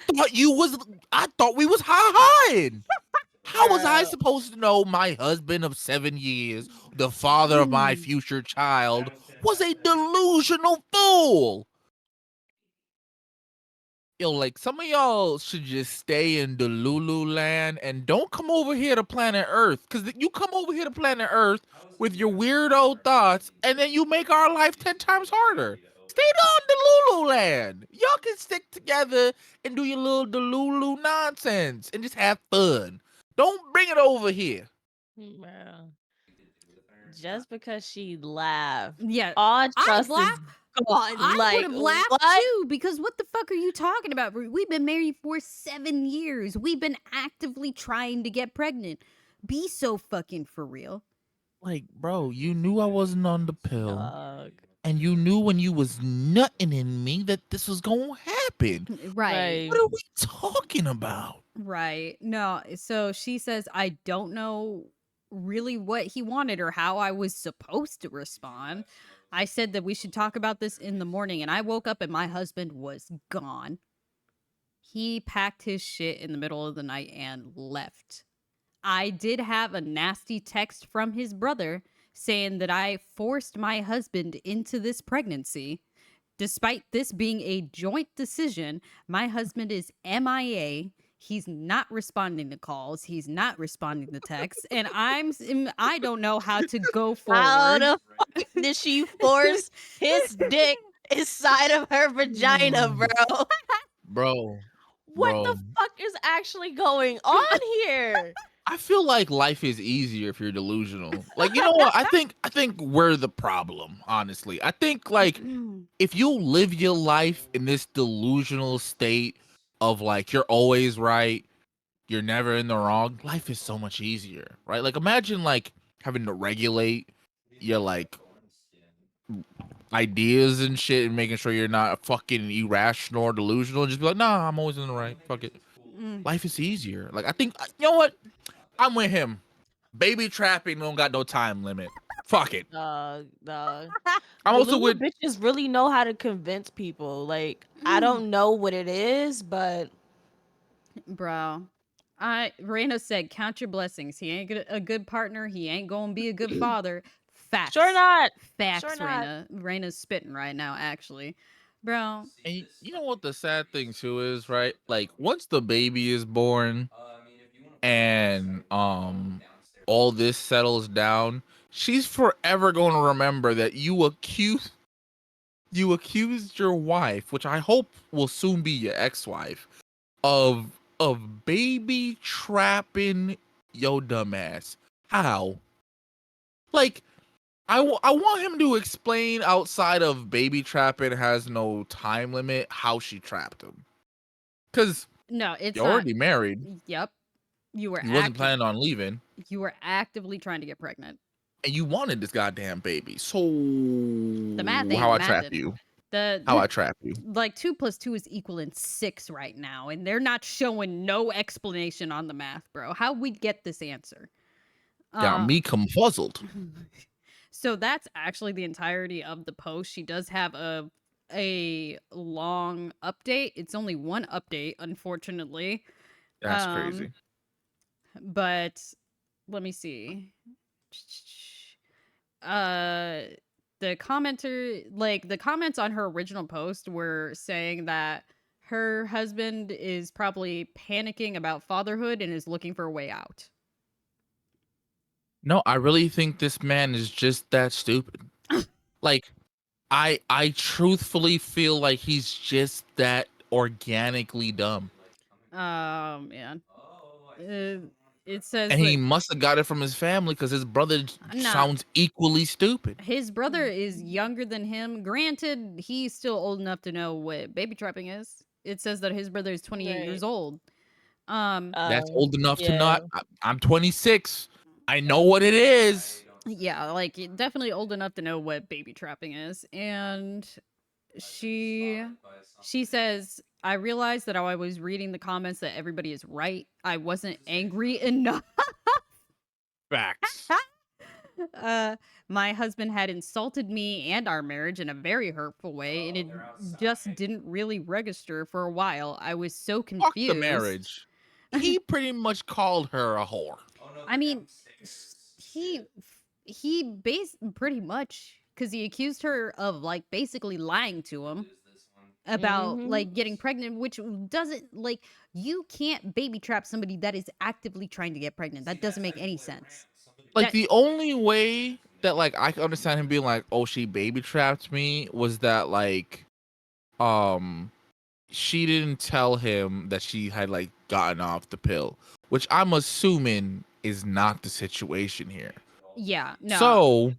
thought we was high. How was I Girl. supposed to know my husband of 7 years, the father of my future child, was a delusional fool? Yo, like, some of y'all should just stay in the Lulu land and don't come over here to planet Earth. Because you come over here to planet Earth with your weirdo thoughts, and then you make our life 10 times harder. Stay on the Lulu land. Y'all can stick together and do your little Delulu nonsense and just have fun. Don't bring it over here. Bro. Just because she laughed. Yeah, All I'd trust is laugh. gone. I Like, would have laughed what? too, because what the fuck are you talking about? We've been married for 7 years. We've been actively trying to get pregnant. Be so fucking for real. Like, bro, you knew I wasn't on the pill. Dog. And you knew when you was nutting in me that this was going to happen. Right. What are we talking about? Right. No, so she says, I don't know really what he wanted or how I was supposed to respond. I said that we should talk about this in the morning, and I woke up and my husband was gone. He packed his shit in the middle of the night and left. I did have a nasty text from his brother saying that I forced my husband into this pregnancy. Despite this being a joint decision, my husband is MIA. He's not responding to calls. He's not responding to texts, and I don't know how to go How forward. the fuck did she force his dick inside of her vagina, bro? Bro, What bro. the fuck is actually going on here? I feel like life is easier if you're delusional. Like, you know what? I think we're the problem, honestly. I think like if you live your life in this delusional state of like you're always right, you're never in the wrong, life is so much easier, right? Like imagine like having to regulate your like ideas and shit and making sure you're not fucking irrational or delusional and just be like, nah, I'm always in the right. Fuck it. Life is easier. Like I think you know what? I'm with him. Baby trapping don't got no time limit. Fuck it. Dog. I'm also Little with bitches really know how to convince people. Like, I don't know what it is, but Bro. Raina said, count your blessings. He ain't a good partner. He ain't gonna be a good father. Facts. sure not. Facts, Sure not. Raina. Raina's spitting right now, actually. Bro. and you know what the sad thing too is, right? Like once the baby is born and all this settles down, she's forever going to remember that you accused your wife, which I hope will soon be your ex-wife, of baby trapping yo dumbass. How? Like I want him to explain outside of baby trapping has no time limit how she trapped him. Cause No, it's you're not. already married. Yep. You were You wasn't planning on leaving. You were actively trying to get pregnant. And you wanted this goddamn baby. So The math ain't how I trap mathing. you? The How I trap you? like 2 + 2 is equaling 6 right now, and they're not showing no explanation on the math, bro. How we get this answer? Got me confuzzled. So that's actually the entirety of the post. She does have a long update. It's only one update, unfortunately. That's crazy. But let me see. The commenter, like the comments on her original post were saying that her husband is probably panicking about fatherhood and is looking for a way out. No, I really think this man is just that stupid. Like I truthfully feel like he's just that organically dumb. Oh man. It says And he that must have got it from his family because his brother nah, sounds equally stupid. his brother is younger than him. Granted, he's still old enough to know what baby trapping is. It says that his brother is 28 years old. That's old enough to yeah. not. I'm 26. I know what it is. Yeah, like definitely old enough to know what baby trapping is. And she says, I realized that I was reading the comments that everybody is right. I wasn't angry enough. Facts. My husband had insulted me and our marriage in a very hurtful way, and it just didn't really register for a while. I was so confused. Fuck the marriage. He pretty much called her a whore. I mean, he pretty much, because he accused her of like basically lying to him about like getting pregnant, which doesn't, like, you can't baby trap somebody that is actively trying to get pregnant. That doesn't make any sense. Like the only way that like I could understand him being like, "Oh, she baby trapped me," was that like, she didn't tell him that she had like gotten off the pill, which I'm assuming is not the situation here. Yeah, no. So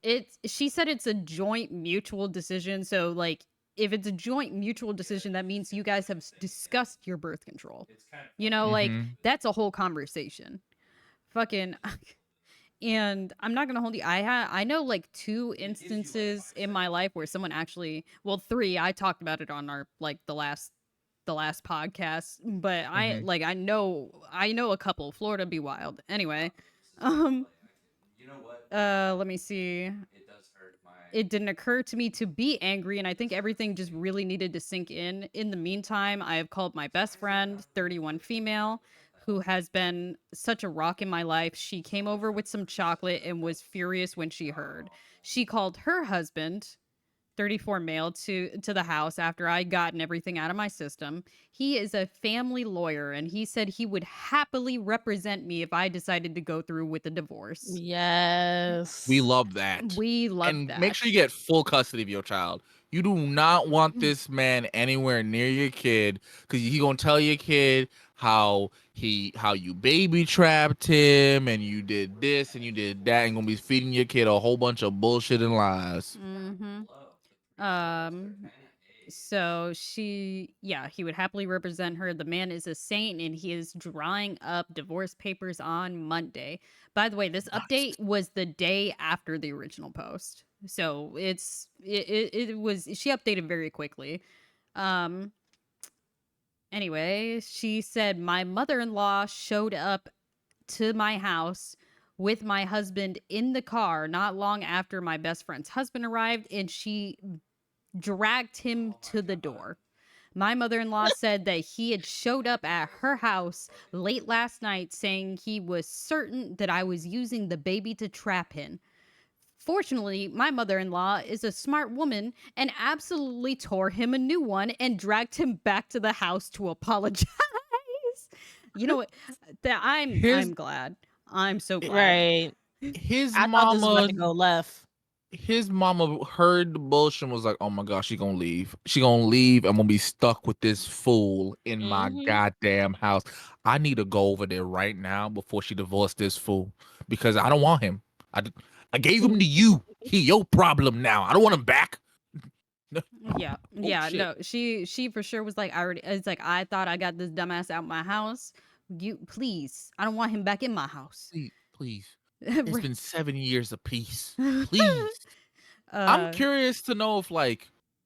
She said it's a joint mutual decision. So like, if it's a joint mutual decision, that means you guys have discussed your birth control. You know, like that's a whole conversation. Fucking. And I'm not gonna hold you. I know like 2 instances in my life where someone actually, well, 3. I talked about it on our like the last podcast, but I know a couple. Florida be wild. Anyway, Let me see. It didn't occur to me to be angry, and I think everything just really needed to sink in. In the meantime, I have called my best friend, 31 female, who has been such a rock in my life. She came over with some chocolate and was furious when she heard. She called her husband, 34 male, to the house after I'd gotten everything out of my system. He is a family lawyer, and he said he would happily represent me if I decided to go through with the divorce. Yes. We love that. We love And that. make sure you get full custody of your child. You do not want this man anywhere near your kid because he gonna tell your kid how you baby trapped him and you did this and you did that and gonna be feeding your kid a whole bunch of bullshit and lies. So he would happily represent her. The man is a saint and he is drawing up divorce papers on Monday. By the way, this update was the day after the original post. So it was, she updated very quickly. Anyway, she said my mother-in-law showed up to my house with my husband in the car not long after my best friend's husband arrived, and she dragged him to the door. My mother-in-law said that he had showed up at her house late last night saying he was certain that I was using the baby to trap him. Fortunately, my mother-in-law is a smart woman and absolutely tore him a new one and dragged him back to the house to apologize. You know what? I'm glad. I'm so glad. Right. His I thought this was about mama to go left. his mama heard the bullshit and was like, oh my gosh, she gonna leave. She gonna leave. I'm gonna be stuck with this fool in my goddamn house. I need to go over there right now before she divorced this fool because I don't want him. I gave him to you. He your problem now. I don't want him back. Yeah. No, she for sure was like, it's like, I thought I got this dumbass out my house. You please, I don't want him back in my house. Please. It's been 7 years of peace. Please. I'm curious to know if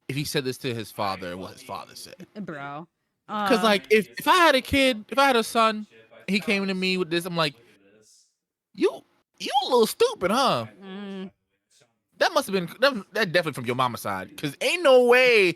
he said this to his father and what his father said. Bro. Because if I had a kid, if I had a son, he came to me with this, I'm like, you a little stupid, huh? That must have been that definitely from your mama's side. Because ain't no way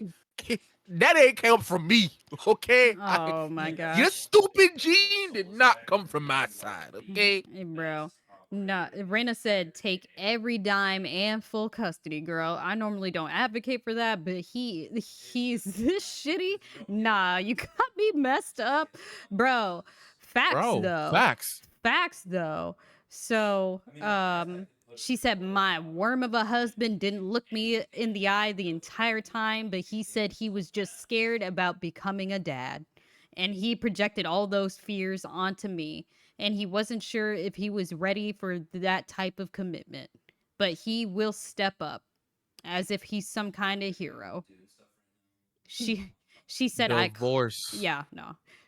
that ain't come from me. Okay. Oh my gosh. Your stupid gene did not come from my side. Okay. Hey, bro. No, Raina said take every dime and full custody, girl. I normally don't advocate for that, but he's this shitty. Nah, you got me messed up, bro. Facts though. So, she said my worm of a husband didn't look me in the eye the entire time, but he said he was just scared about becoming a dad, and he projected all those fears onto me. And he wasn't sure if he was ready for that type of commitment. But he will step up, as if he's some kind of hero. She said divorce.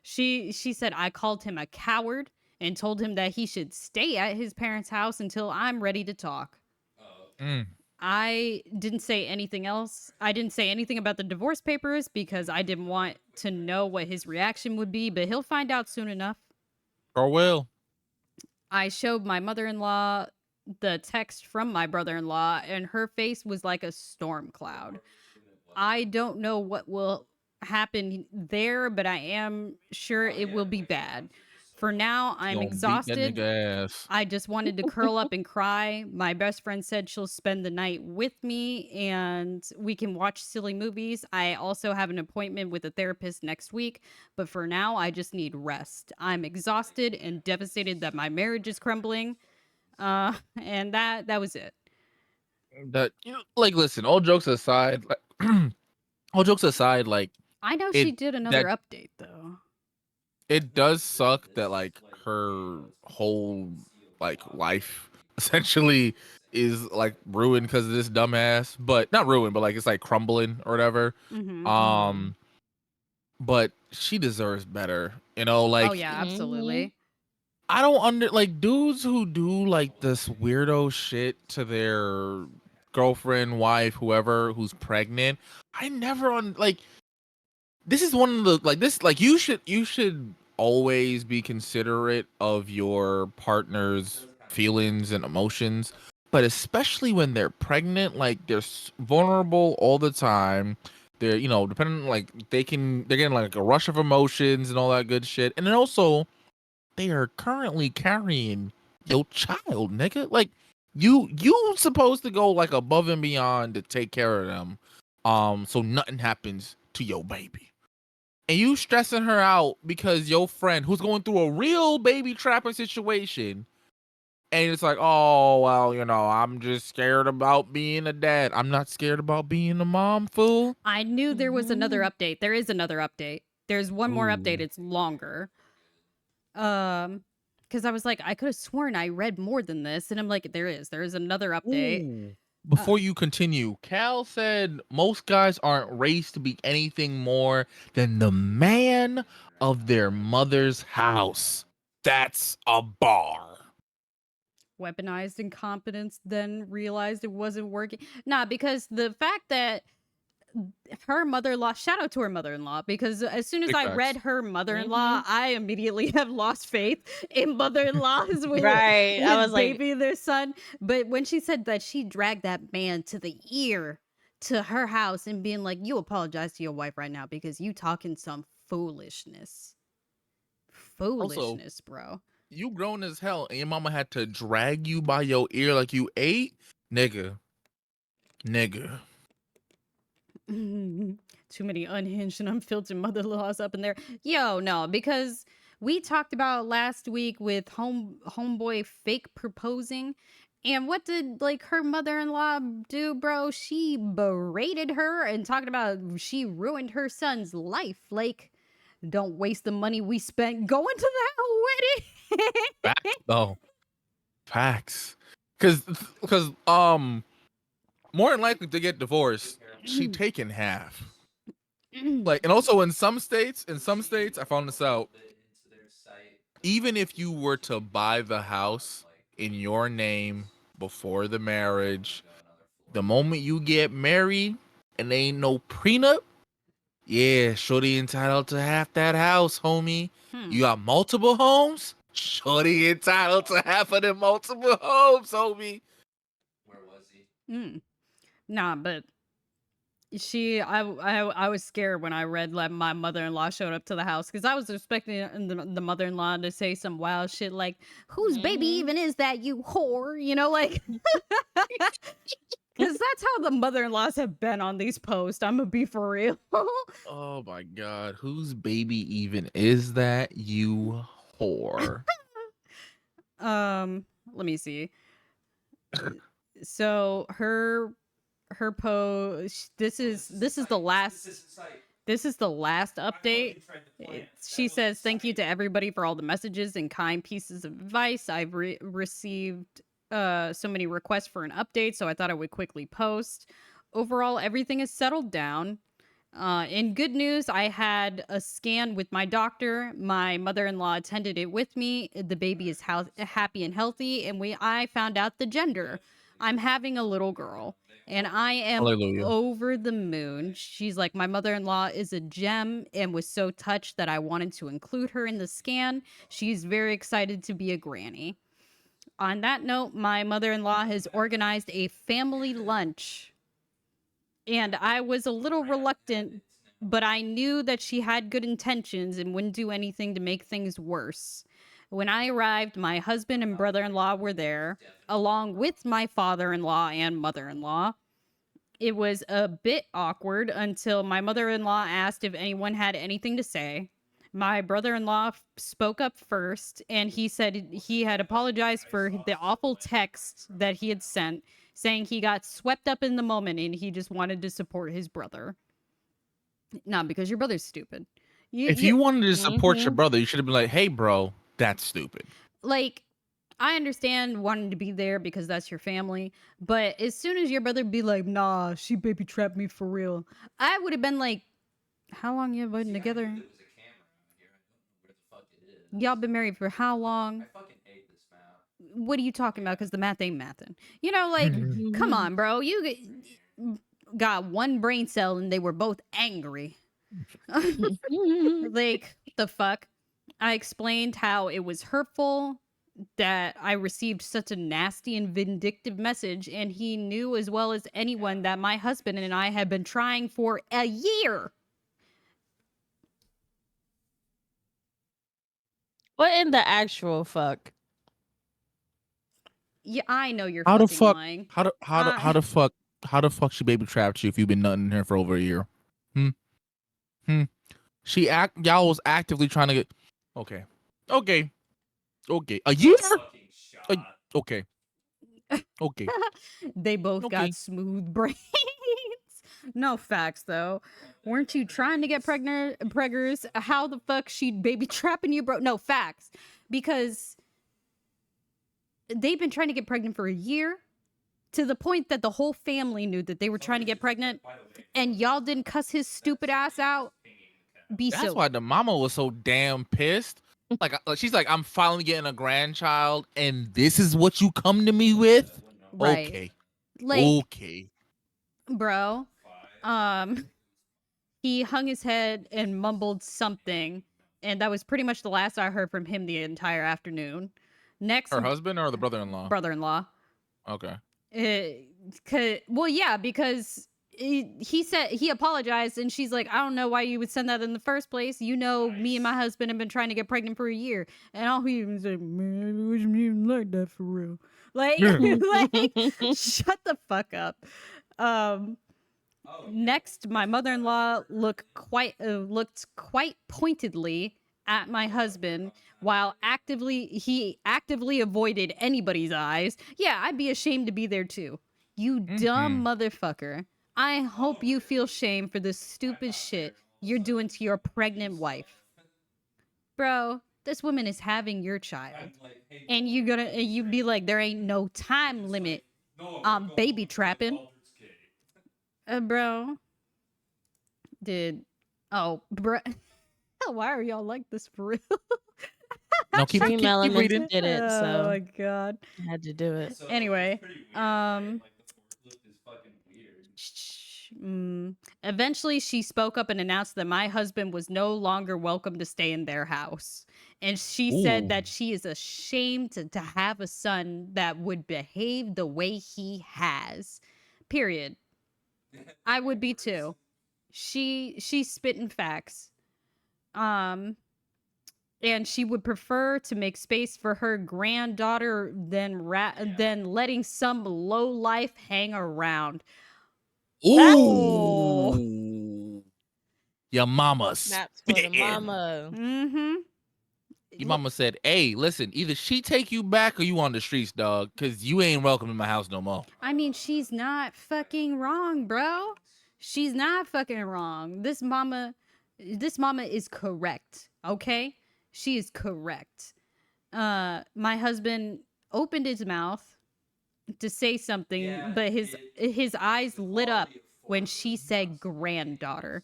She said I called him a coward and told him that he should stay at his parents' house until I'm ready to talk. I didn't say anything else. I didn't say anything about the divorce papers because I didn't want to know what his reaction would be, but he'll find out soon enough. Or will. I showed my mother-in-law the text from my brother-in-law, and her face was like a storm cloud. I don't know what will happen there, but I am sure it will be bad. For now, I'm exhausted. I just wanted to curl up and cry. My best friend said she'll spend the night with me and we can watch silly movies. I also have an appointment with a therapist next week, but for now, I just need rest. I'm exhausted and devastated that my marriage is crumbling. And that was it. Listen, all jokes aside, I know she did another update though. It does suck that her whole life essentially is ruined because of this dumbass, but not ruined, but it's crumbling or whatever. But she deserves better, oh yeah, absolutely. I don't dudes who do this weirdo shit to their girlfriend, wife, whoever who's pregnant. I never this is one of the you should always be considerate of your partner's feelings and emotions, but especially when they're pregnant, like they're vulnerable all the time. They're, depending, like they're getting like a rush of emotions and all that good shit. And then also they are currently carrying your child, nigga. Like you supposed to go like above and beyond to take care of them, so nothing happens to your baby. And you stressing her out because your friend who's going through a real baby trapping situation, and it's like, oh well, I'm just scared about being a dad. I'm not scared about being a mom, fool. I knew there was another update. There is another update. There's one more update. Ooh. It's longer. Because I was like, I could have sworn I read more than this, and I'm like, there is another update. Ooh. Before you continue, Cal said most guys aren't raised to be anything more than the man of their mother's house. That's a bar. Weaponized incompetence, then realized it wasn't working. Nah, because the fact that her mother-in-law, shout out to her mother-in-law, because as soon as Big I facts. read her mother-in-law, I immediately have lost faith in mother-in-laws with, Right. I with was like, baby their son. But when she said that she dragged that man to the ear to her house and being like, you apologize to your wife right now because you talking some foolishness. Foolishness, bro. You grown as hell and your mama had to drag you by your ear like you ate? Nigga. Too many unhinged and unfiltered mother-in-laws up in there. Yo, no, because we talked about last week with homeboy fake proposing. And what did like her mother-in-law do, bro? She berated her and talked about she ruined her son's life. Like, don't waste the money we spent going to that wedding. Facts though. Facts. Cause more than likely to get divorced, she taking half. Like, and also in some states, I found this out. Even if you were to buy the house in your name before the marriage, the moment you get married and there ain't no prenup, yeah, shorty entitled to half that house, homie. You got multiple homes, shorty entitled to half of them multiple homes, homie. Where was he? Nah, but I was scared when I read like my mother-in-law showed up to the house because I was expecting the mother-in-law to say some wild shit like, whose baby even is that, you whore? You know, like, because that's how the mother-in-laws have been on these posts. I'm gonna be for real. Oh my god, whose baby even is that, you whore? Let me see. So her post, this is the last update. She says, thank you to everybody for all the messages and kind pieces of advice. I've received so many requests for an update, so I thought I would quickly post. Overall, everything is settled down. In good news, I had a scan with my doctor. My mother-in-law attended it with me. The baby is happy and healthy, and I found out the gender. I'm having a little girl, and I am Hallelujah. over the moon. She's like, my mother-in-law is a gem and was so touched that I wanted to include her in the scan. She's very excited to be a granny. On that note, my mother-in-law has organized a family lunch, and I was a little reluctant, but I knew that she had good intentions and wouldn't do anything to make things worse. When I arrived, my husband and brother-in-law were there, along with my father-in-law and mother-in-law. It was a bit awkward until my mother-in-law asked if anyone had anything to say. My brother-in-law spoke up first, and he said he had apologized for the awful text that he had sent, saying he got swept up in the moment and he just wanted to support his brother. Nah, because your brother's stupid. If you wanted to support your brother, you should have been like, hey, bro, that's stupid. Like, I understand wanting to be there because that's your family, but as soon as your brother be like, nah, she baby trapped me for real, I would have been like, how long you been together? There was a camera out here. I don't know where the fuck it is. Y'all been married for how long? I fucking hate this map. What are you talking about? Because the math ain't mathing. You know, like, come on, bro. You got one brain cell and they were both angry. Like, the fuck? I explained how it was hurtful that I received such a nasty and vindictive message, and he knew as well as anyone that my husband and I had been trying for a year. What in the actual fuck? Yeah, I know you're How the fucking fuck? lying. How the fuck she baby trapped you if you've been nutting in here for over a year? Y'all was actively trying to get. Okay. A year? Okay. They both Okay. got smooth brains. No facts though. Weren't you trying to get preggers? How the fuck she baby trapping you, bro? No facts. Because they've been trying to get pregnant for a year, to the point that the whole family knew that they were trying to get pregnant, and y'all didn't cuss his stupid ass out. That's why the mama was so damn pissed. Like she's like, I'm finally getting a grandchild, and this is what you come to me with? Right. Okay. Like, Okay. bro, he hung his head and mumbled something, and that was pretty much the last I heard from him the entire afternoon. Next, Her husband or the brother-in-law? brother-in-law. Okay. Well, yeah, because he said he apologized, and she's like, I don't know why you would send that in the first place. You know, me and my husband have been trying to get pregnant for a year, and all he even said, man, I wasn't even like that for real. Like, like, shut the fuck up. Next, my mother-in-law looked quite pointedly at my husband while he actively avoided anybody's eyes. Yeah, I'd be ashamed to be there too. You dumb motherfucker. I hope you feel shame for this stupid shit you're doing to your pregnant wife. Bro, this woman is having your child. And you'd be like, there ain't no time limit on baby trapping. Bro. Dude. Oh, bro. Why are y'all like this for real? No, keep Dream Elements reading. did it, Oh so my god. I had to do it. Anyway, eventually she spoke up and announced that my husband was no longer welcome to stay in their house. And she said that she is ashamed to have a son that would behave the way he has. Period. I would be too. She's spitting facts. And she would prefer to make space for her granddaughter than letting some low life hang around. Ooh. Your mama Snaps for the spitting. mama. Mm-hmm. Your mama said, hey, listen, either she take you back or you on the streets, dog, because you ain't welcome in my house no more. I mean, she's not fucking wrong, bro. She's not fucking wrong. This mama is correct, okay? She is correct. My husband opened his mouth to say something, but his eyes lit up when she said granddaughter.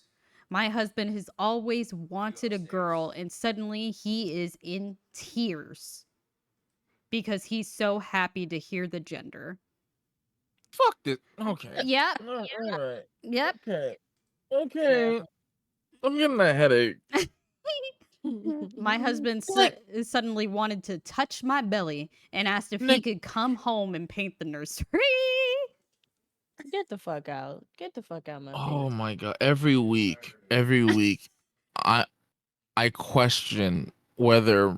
My husband has always wanted a girl, and suddenly he is in tears because he's so happy to hear the gender. Fuck this. Okay. Yep. All right. Yep. Okay. I'm getting a headache. My husband suddenly wanted to touch my belly and asked if he could come home and paint the nursery. Get the fuck out. Get the fuck out, my Oh face. my god. Every week, I question whether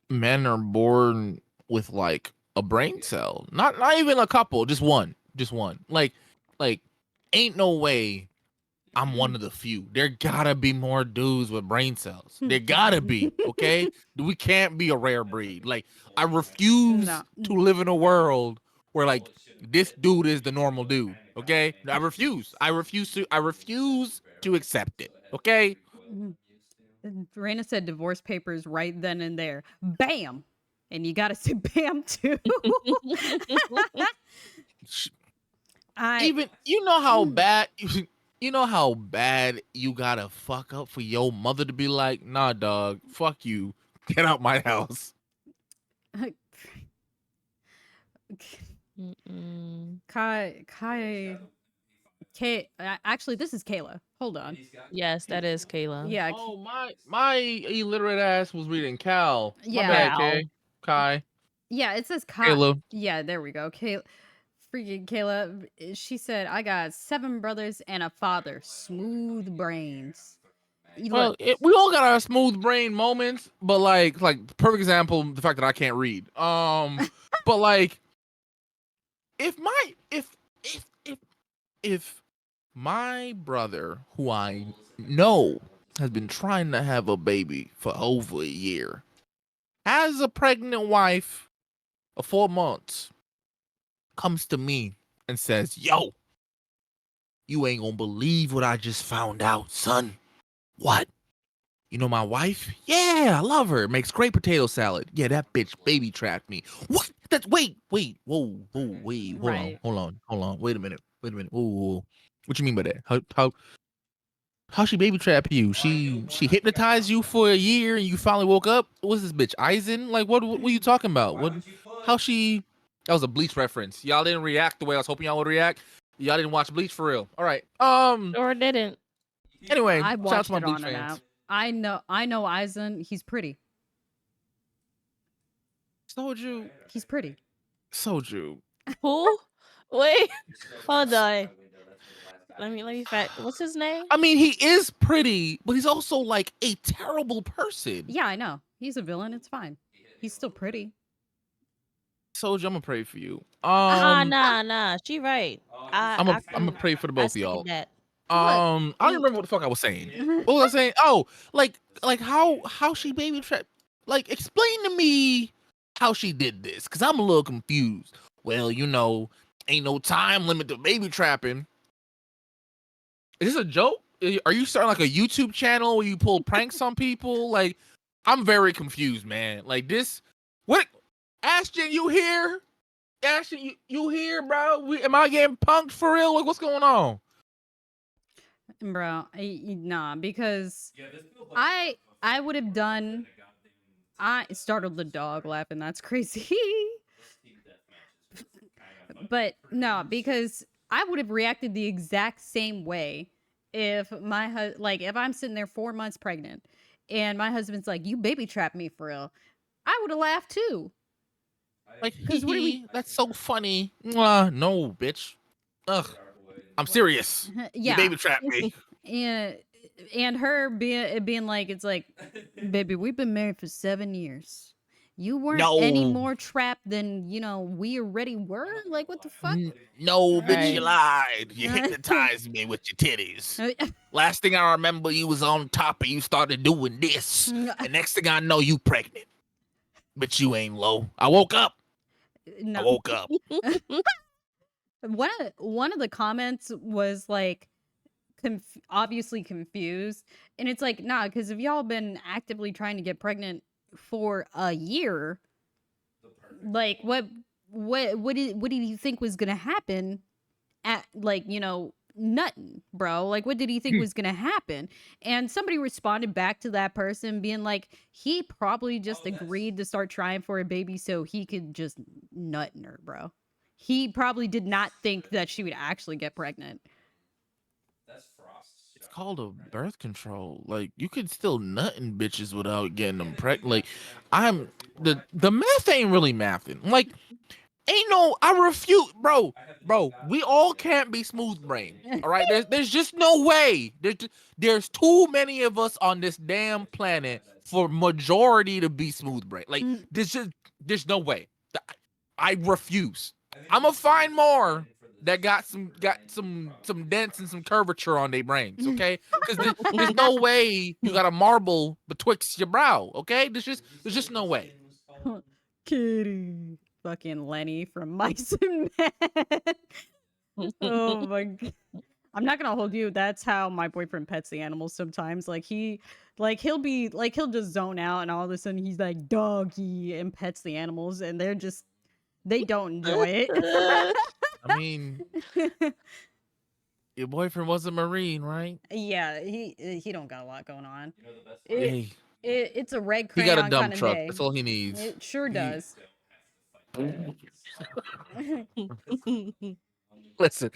men are born with like a brain cell. Not even a couple, just one. Like ain't no way I'm one of the few. There gotta be more dudes with brain cells. There gotta be, okay? We can't be a rare breed. Like, I refuse to live in a world where like this dude is the normal dude. Okay? I refuse to accept it. Okay? Raina said divorce papers right then and there. Bam! And you gotta say bam too. Even you know how bad you gotta fuck up for your mother to be like, nah, dog, fuck you, get out my house. Actually, this is Kayla. Hold on. Yes, that is Kayla. Yeah. Oh, my illiterate ass was reading Cal. Yeah. My bad, Kay. Kai, Yeah, it says Kayla. Yeah, there we go. Freaking Kayla. She said, I got 7 brothers and a father. Smooth brains. Well, Look, we all got our smooth brain moments, but like perfect example, the fact that I can't read. But like, if my brother, who I know has been trying to have a baby for over a year, has a pregnant wife of 4 months, comes to me and says, "Yo, you ain't gonna believe what I just found out, son." What? You know my wife? Yeah, I love her. Makes great potato salad. Yeah, that bitch baby trapped me. What? That's wait. Whoa, wait. right. Hold on. Wait a minute. Whoa. What you mean by that? How she baby trap you? She hypnotized you for a year and you finally woke up? What's this bitch? Eisen? Like what are you talking about? What how she That was a Bleach reference. Y'all didn't react the way I was hoping y'all would react. Y'all didn't watch Bleach for real. All right. Or didn't. Anyway, I shout out watched to my it Bleach on and fans. out. I know Eisen. He's pretty. Soju. He's pretty. Soju. Who? Wait. Hold on. Let me fact. What's his name? I mean, he is pretty, but he's also like a terrible person. Yeah, I know. He's a villain. It's fine. He's still pretty. Soju, I'm gonna pray for you. Nah. She right. I'm gonna pray for the I both of y'all. second that. I don't remember what the fuck I was saying. What was I saying? Oh, like how she baby trapped. Like, explain to me how she did this, because I'm a little confused. Well, ain't no time limit to baby trapping. Is this a joke? Are you starting like a YouTube channel where you pull pranks on people? Like, I'm very confused, man. Like this, what? Ashton, you here? Ashton, you here, bro? Am I getting punked for real? Like, what's going on? Bro, nah, because I would have done. I startled the dog laughing. That's crazy. But no, because I would have reacted the exact same way if if I'm sitting there 4 months pregnant and my husband's like, "You baby trapped me for real." I would have laughed too. Like, Because what are we? that's so funny. Mwah, no, bitch. Ugh, I'm serious. You Yeah, baby trapped me. and her being like, it's like, baby, we've been married for 7 years. You weren't any No. more trapped than we already were. Like, what the fuck? No, bitch, you Right. lied. You hypnotized me with your titties. Last thing I remember, you was on top and you started doing this. And next thing I know, you pregnant. But you ain't low. I woke up. No. I woke up. One of the comments was like, obviously confused, and it's like, nah, because if y'all been actively trying to get pregnant for a year, like what did he think was gonna happen at nutting, bro? Like, what did he think was gonna happen? And somebody responded back to that person being like, he probably just agreed to start trying for a baby so he could just nut in her, bro. He probably did not think that she would actually get pregnant. It's called a birth control. Like, you could still nut in bitches without getting them pregnant. Like, the math ain't really mathing. Like, I refute, bro. We all can't be smooth brain. All right, there's just no way. There's too many of us on this damn planet for majority to be smooth brain. Like, there's no way. I refuse. I'm gonna find more that got some dents and some curvature on their brains. Okay, because there's no way you got a marble betwixt your brow. Okay, there's just no way. Kitty. Fucking Lenny from Mice and Men. Oh my god. I'm not gonna hold you. That's how my boyfriend pets the animals sometimes. He'll just zone out and all of a sudden he's like doggy and pets the animals and they don't enjoy it. I mean, your boyfriend was a Marine, right? Yeah, he don't got a lot going on. Hey, It's a red he crayon got a dump kind of truck. day. That's all he needs. It sure does. Listen,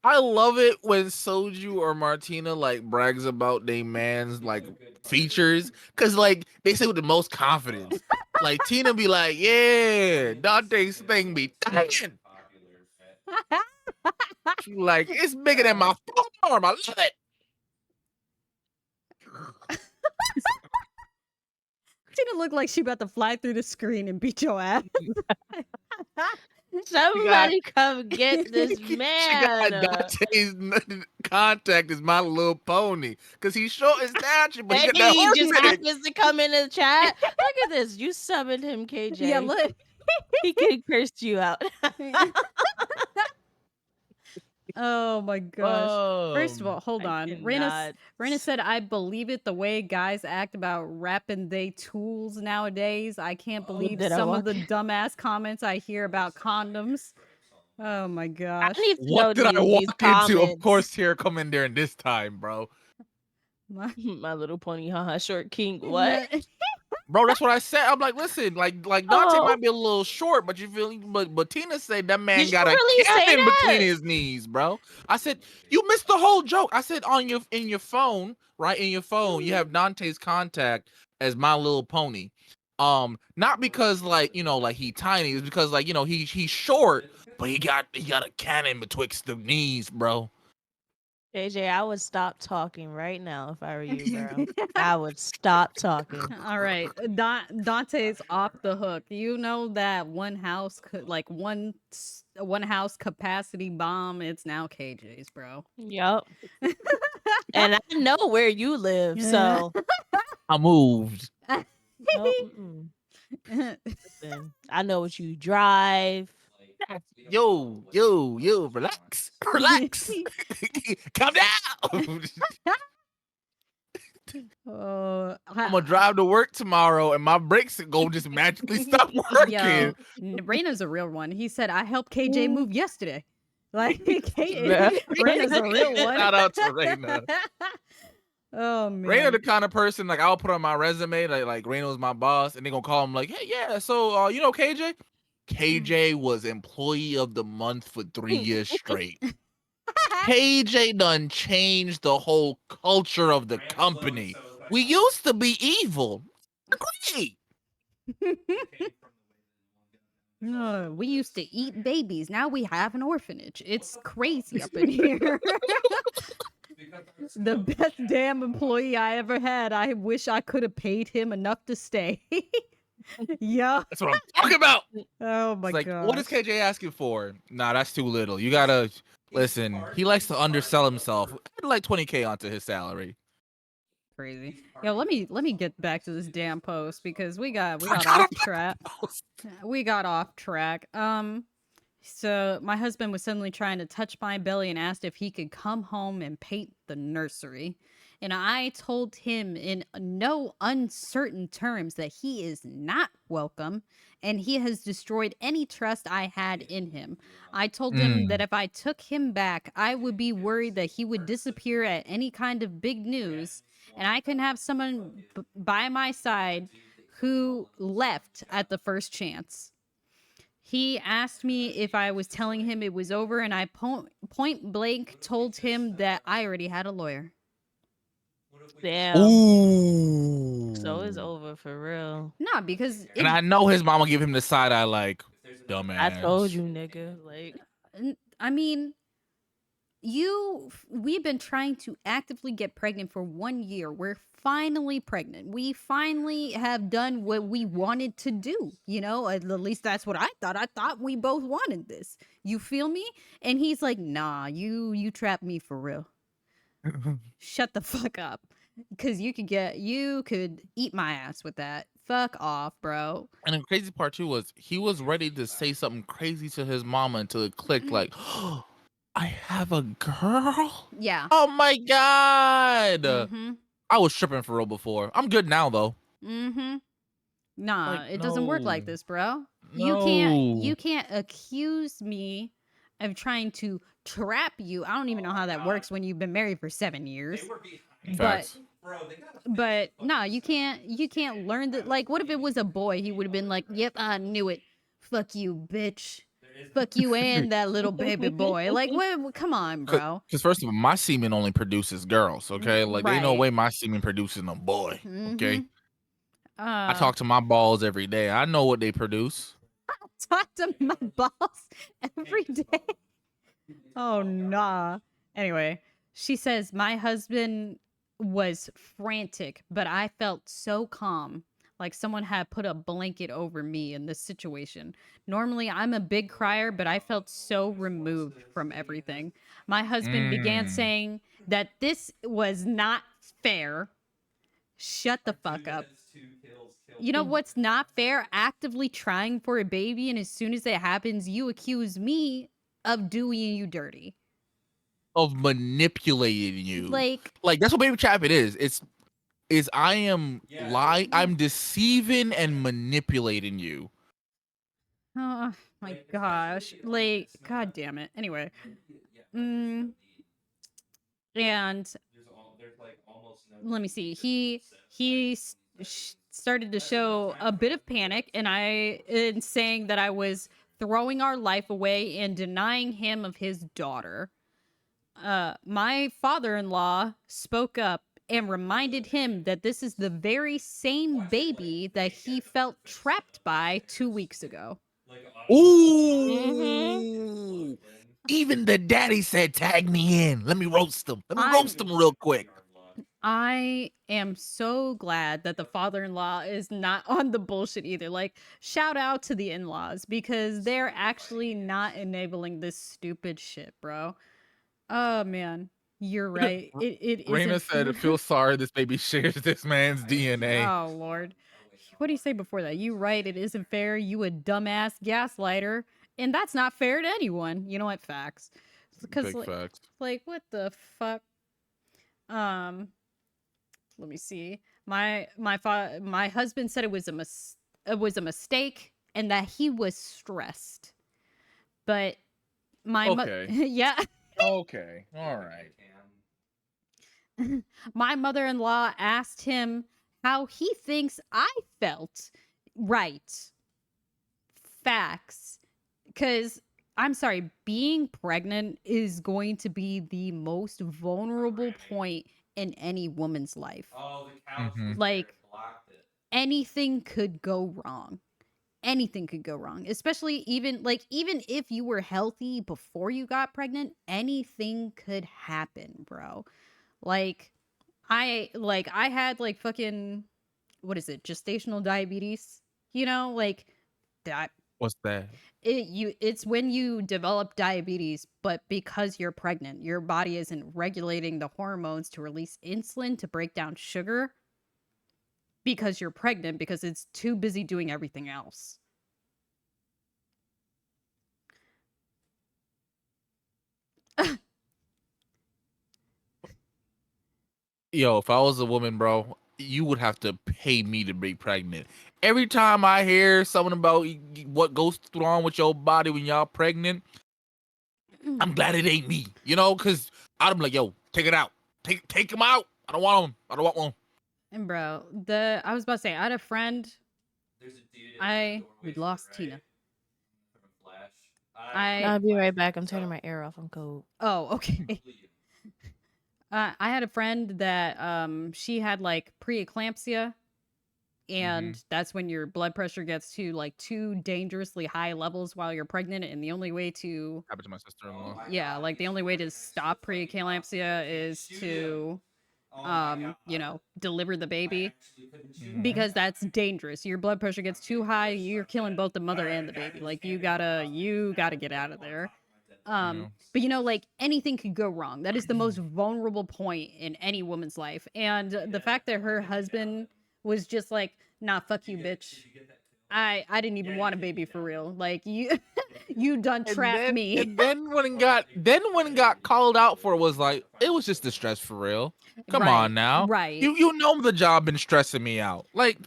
I love it when Soju or Martina like brags about their man's like features, because like they say with the most confidence. Like Tina be like, yeah, Dante's thing be dying. She like, it's bigger than my forearm. I love it. Tina look like she about to fly through the screen and beat your ass. Somebody come get this She got man. Dante's contact is My Little Pony because he's short and stature, but he And got that he horse just dick. happens to come in the chat. Look at this. You summoned him, KJ. Yeah, look. He can curse you out. Oh my gosh. First of all, hold I on. cannot. Raina said, I believe it the way guys act about wrapping they tools nowadays. I can't believe did I some of walk the dumbass comments I hear about condoms. Oh my I gosh. need to know What did I these walk into? Of comments. course, here come in during this time, bro. My Little Pony, haha, short king. What? Bro, that's what I said. I'm like, listen, like Dante Oh. might be a little short, but you feel, but Tina said that man Did you got a really say cannon between that? his knees, bro. I said you missed the whole joke. I said in your phone, right in your phone, you have Dante's contact as My Little Pony. Not because like he tiny, it's because like he's short, but he got a cannon betwixt the knees, bro. JJ, I would stop talking right now if I were you, bro. I would stop talking. All right. Dante's off the hook. You know that one house one house capacity bomb, it's now KJ's, bro. Yup. And I know where you live, so I moved. no, mm-mm. Listen, I know what you drive. Yo, relax. Calm down. Oh, I'm gonna drive to work tomorrow, and my brakes go just magically stop working. yo, Raina's a real one. He said, I helped KJ move yesterday. Like, Yeah. Raina's a real one. Shout out to Raina. Oh, man. Raina, the kind of person like I'll put on my resume like Raina was my boss, and they gonna call him like, hey, yeah, so KJ. KJ was employee of the month for 3 years straight. KJ done changed the whole culture of the company. We used to be evil. Great. We used to eat babies. Now we have an orphanage. It's crazy up in here. The best damn employee I ever had. I wish I could have paid him enough to stay. Yeah. That's what I'm talking about. Oh my It's like, god. what is KJ asking for? Nah, that's too little. You gotta listen. He likes to undersell himself. Add like 20K onto his salary. Crazy. Yo, let me get back to this damn post because we got off track. We got off track. So my husband was suddenly trying to touch my belly and asked if he could come home and paint the nursery. And I told him in no uncertain terms that he is not welcome and he has destroyed any trust I had in him. I told him that if I took him back, I would be worried that he would disappear at any kind of big news and I couldn't have someone by my side who left at the first chance. He asked me if I was telling him it was over, and I point blank told him that I already had a lawyer. Damn. Ooh. So it's over for real. Nah, because And I know his mama give him the side eye like, dumbass. I told you, nigga. Like, I mean, we've been trying to actively get pregnant for 1 year. We're finally pregnant. We finally have done what we wanted to do. You know, at least that's what I thought. I thought we both wanted this. You feel me? And he's like, nah, you trapped me for real. Shut the fuck up. Because you could eat my ass with that. Fuck off, bro. And the crazy part too was he was ready to say something crazy to his mama until it clicked like, oh, I have a girl? Yeah. Oh my god. Mm-hmm. I was tripping for real before. I'm good now though. Mm-hmm. Nah, Like, it doesn't work like no. this, bro. No. You can't accuse me of trying to trap you. I don't even know how that works when you've been married for 7 years. Facts. But no, you can't learn that. Like, what if it was a boy? He would have been like, yep, I knew it. Fuck you, bitch. Fuck you and that little baby boy. Like, what? Come on, bro. Because first of all, my semen only produces girls, okay? Like, there ain't no Right. way my semen produces no boy, okay? I talk to my balls every day. I know what they produce. talk to my boss every day. Oh, nah. Anyway, she says, my husband was frantic, but I felt so calm, like someone had put a blanket over me in this situation. Normally, I'm a big crier, but I felt so removed from everything. My husband began saying that this was not fair. Shut the fuck up. You know what's not fair? Actively trying for a baby, and as soon as it happens, you accuse me of doing you dirty. Of manipulating you. Like that's what baby trapping is. Is I am I'm deceiving and manipulating you. oh my gosh. Like, god damn it. Anyway. And let me see. He started to show a bit of panic, and in saying that I was throwing our life away and denying him of his daughter. My father-in-law spoke up and reminded him that this is the very same baby that he felt trapped by 2 weeks ago. Ooh. Even the daddy said, tag me in. Let me roast them. Let me roast them real quick. I am so glad that the father-in-law is not on the bullshit either. Like, shout out to the in-laws, because they're actually not enabling this stupid shit, bro. Oh man, you're right. It Raina isn't. said, feel sorry this baby shares this man's DNA. Oh Lord, what do you say before that? You right. It isn't fair. You a dumbass gaslighter, and that's not fair to anyone. You know what? Facts. Because Big facts. like what the fuck? Let me see. My husband said it was a mistake, and that he was stressed. But my Okay. yeah. Okay. All right. My mother-in-law asked him how he thinks I felt. Right. Facts. Because, I'm sorry, being pregnant is going to be the most vulnerable point in any woman's life. Oh, the couch Like, blocked it. anything could go wrong. Anything could go wrong, especially even if you were healthy before you got pregnant, anything could happen, bro. Like I had like fucking, what is it, gestational diabetes, like that. What's that? It's when you develop diabetes, but because you're pregnant, your body isn't regulating the hormones to release insulin to break down sugar because you're pregnant, because it's too busy doing everything else. Yo, if I was a woman, bro, you would have to pay me to be pregnant. Every time I hear something about what goes on with your body when y'all pregnant, I'm glad it ain't me. Because I'm like, yo, take it out. Take him out. I don't want him. I don't want one. And bro, I was about to say, I had a friend. There's a dude We lost Tina. From a flash. I'll be right back. I'm turning my air off. I'm cold. Oh, okay. I had a friend that she had like preeclampsia, and that's when your blood pressure gets to like too dangerously high levels while you're pregnant, and the only way to Happened to my sister-in-law. the only way to stop preeclampsia is to deliver the baby, because that's dangerous. Your blood pressure gets too high, you're killing both the mother and the baby. Like you gotta get out of there. But like anything could go wrong. That is the most vulnerable point in any woman's life. And the fact that her husband was just like, nah, fuck you, bitch. I didn't even want a baby for real. Like you done trapped me. And then when it got called out for, it was like, it was just distress for real. Come on now. Right. You know the job been stressing me out. Like,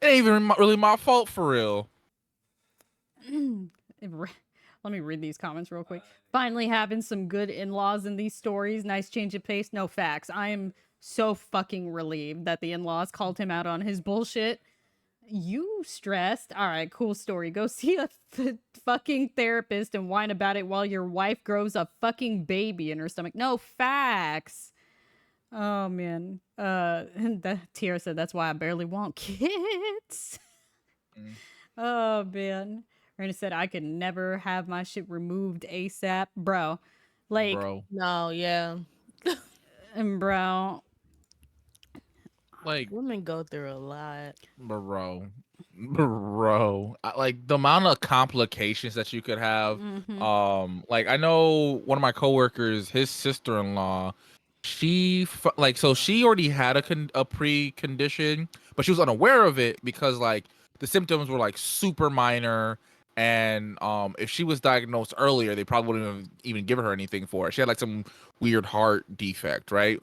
it ain't even really my fault for real. Let me read these comments real quick. Finally having some good in-laws in these stories. Nice change of pace. No, facts. I am so fucking relieved that the in-laws called him out on his bullshit. You stressed? All right, cool story. Go see a fucking therapist and whine about it while your wife grows a fucking baby in her stomach. No, facts. Oh man. And that Tiara said that's why I barely want kids. Mm. Oh man. Raina said I could never have my shit removed ASAP, bro. Like, Bro, No, yeah. and bro, like, Women go through a lot. bro, like the amount of complications that you could have. Like I know one of my coworkers, his sister-in-law, so she already had a pre-condition, but she was unaware of it because like the symptoms were like super minor, and if she was diagnosed earlier, they probably wouldn't have even given her anything for it. She had like some weird heart defect, right?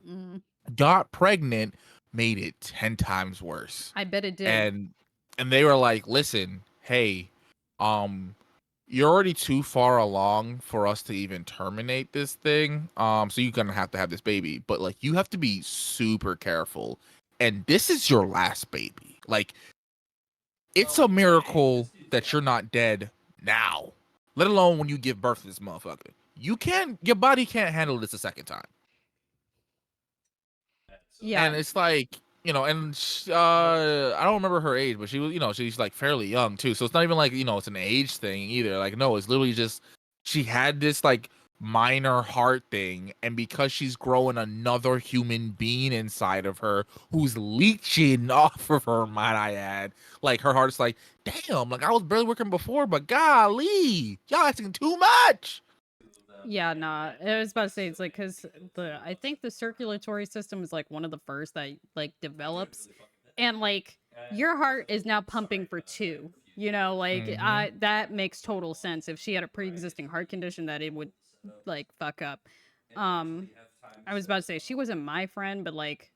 Got pregnant, made it 10 times worse. I bet it did. And they were like, listen, hey, you're already too far along for us to even terminate this thing. So you're gonna have to have this baby, but like you have to be super careful. And this is your last baby. Like, it's a miracle that you're not dead now, let alone when you give birth to this motherfucker. Your body can't handle this a second time. Yeah. And it's like, and I don't remember her age, but she was, she's like fairly young too. So it's not even like, it's an age thing either. Like, no, it's literally just she had this like minor heart thing. And because she's growing another human being inside of her who's leeching off of her, might I add, like her heart's like, damn, like I was barely working before, but golly, y'all asking too much. Yeah, nah. I was about to say it's like because I think the circulatory system is like one of the first that like develops, and like your heart is now pumping for two. Like that makes total sense. If she had a pre-existing heart condition, that it would like fuck up. I was about to say she wasn't my friend, but like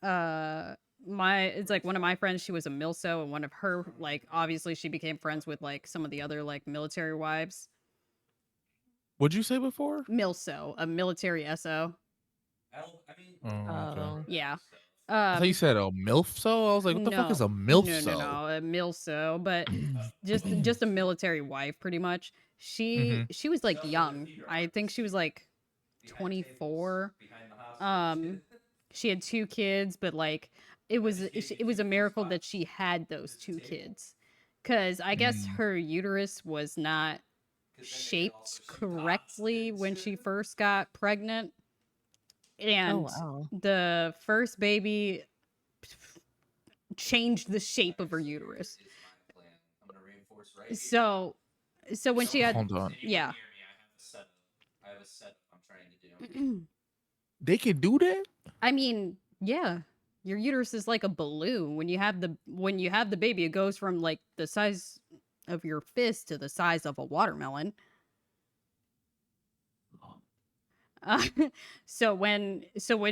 it's like one of my friends, she was a milso, and one of her, like, obviously she became friends with like some of the other like military wives. What'd you say before? Milso, a military SO. Okay. Yeah. I thought you said a MILF so? I was like, what the fuck is a MILF so? No, a milso, but just a military wife, pretty much. She was like young. I think she was like 24. She had 2 kids, but like it was a miracle that she had those 2 kids, because I guess her uterus was not shaped correctly when she first got pregnant, and the first baby changed the shape of her uterus. So when she had, hold on, yeah, I have a setup I'm trying to do. they can do that. I mean, yeah, your uterus is like a balloon. When you have the baby, it goes from like the size of your fist to the size of a watermelon. So when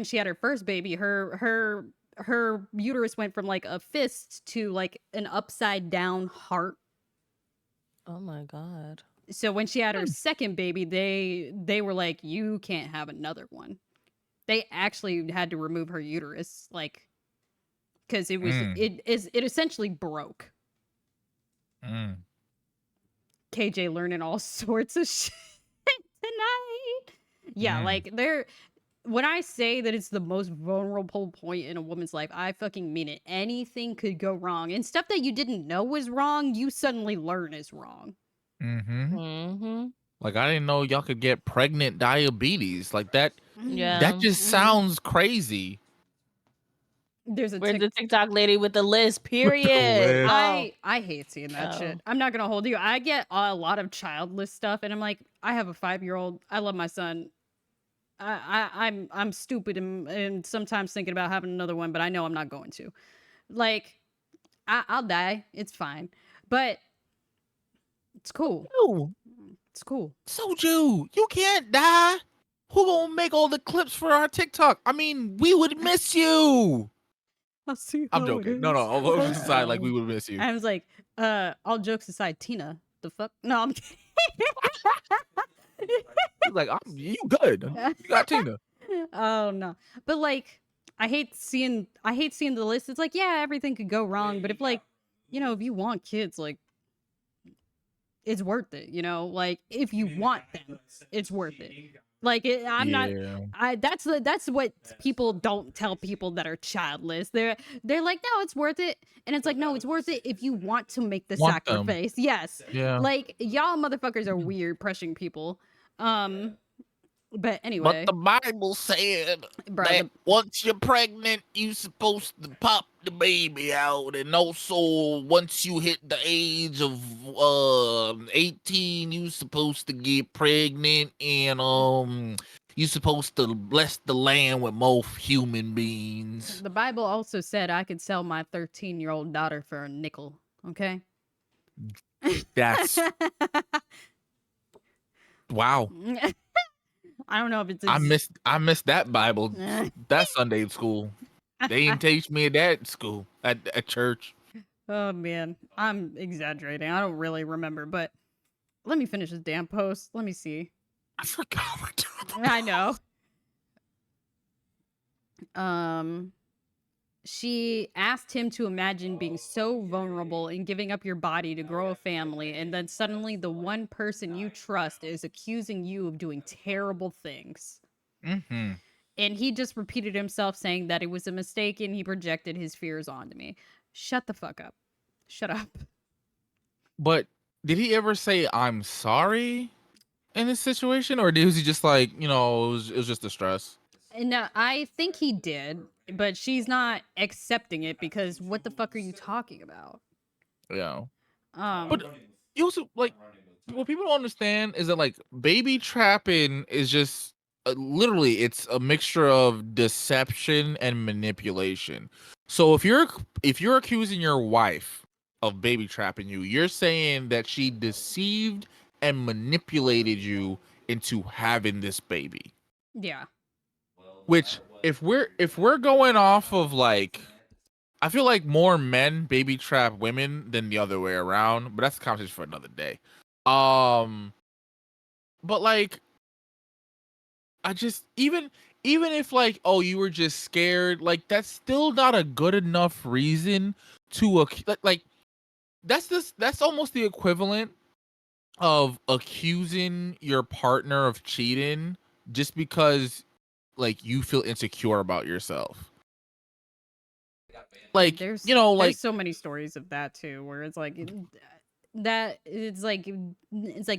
she had her first baby, her uterus went from like a fist to like an upside down heart. Oh my god. So when she had her second baby, they were like, you can't have another one. They actually had to remove her uterus, like, because it was it essentially broke. KJ learning all sorts of shit tonight. Yeah, like when I say that it's the most vulnerable point in a woman's life, I fucking mean it. Anything could go wrong, and stuff that you didn't know was wrong, you suddenly learn is wrong. Like, I didn't know y'all could get pregnant diabetes like that. Yeah. That just sounds crazy. There's Where's the TikTok lady with the list? Period. list. I hate seeing that shit. I'm not gonna hold you. I get a lot of childless stuff, and I'm like, I have a 5-year-old. I love my son. I'm stupid and sometimes thinking about having another one, but I know I'm not going to. Like, I'll die. It's fine, but it's cool. Ew. It's cool. Soju, you can't die. Who gonna make all the clips for our TikTok? I mean, we would miss you. I'll see. I'm joking. No, all jokes aside, like we would miss you. I was like, all jokes aside, Tina, the fuck? No, I'm kidding. He's like, you good? You got Tina. Oh no, but like, I hate seeing the list. It's like, yeah, everything could go wrong, but if like, if you want kids, like, it's worth it. Like, if you want them, it's worth it. Like I'm not. Yeah. That's what people don't tell people that are childless. They're like, no, it's worth it, and it's like, no, it's worth it if you want to make the Want them. sacrifice. Yes, Yeah. like y'all motherfuckers are weird, pressuring people. But But anyway, the Bible said bro, that once you're pregnant, you supposed to pop the baby out, and also once you hit the age of 18, you supposed to get pregnant, and you supposed to bless the land with more human beings. the Bible also said I could sell my 13-year-old daughter for a nickel. Okay. That's wow. I don't know if it's. I missed that Bible that Sunday in school. They didn't teach me that at school at church. Oh man, I'm exaggerating. I don't really remember, but let me finish this damn post. Let me see. I forgot what we're talking I know. She asked him to imagine being so vulnerable and giving up your body to grow a family, and then suddenly the one person you trust is accusing you of doing terrible things. Mm-hmm. And he just repeated himself saying that it was a mistake and he projected his fears onto me. Shut the fuck up. Shut up. But did he ever say I'm sorry in this situation, or was he just like, it was just the stress? And I think he did, but she's not accepting it because what the fuck are you talking about? Yeah. Um, But you also like what people don't understand is that like baby trapping is just literally it's a mixture of deception and manipulation. So if you're accusing your wife of baby trapping you, you're saying that she deceived and manipulated you into having this baby. yeah. Which if we're going off of like, I feel like more men baby trap women than the other way around, but that's a conversation for another day. But like, I just even if like, oh, you were just scared, like that's still not a good enough reason to like that's almost the equivalent of accusing your partner of cheating just because like you feel insecure about yourself. Like, There's like so many stories of that too, where it's like that it's like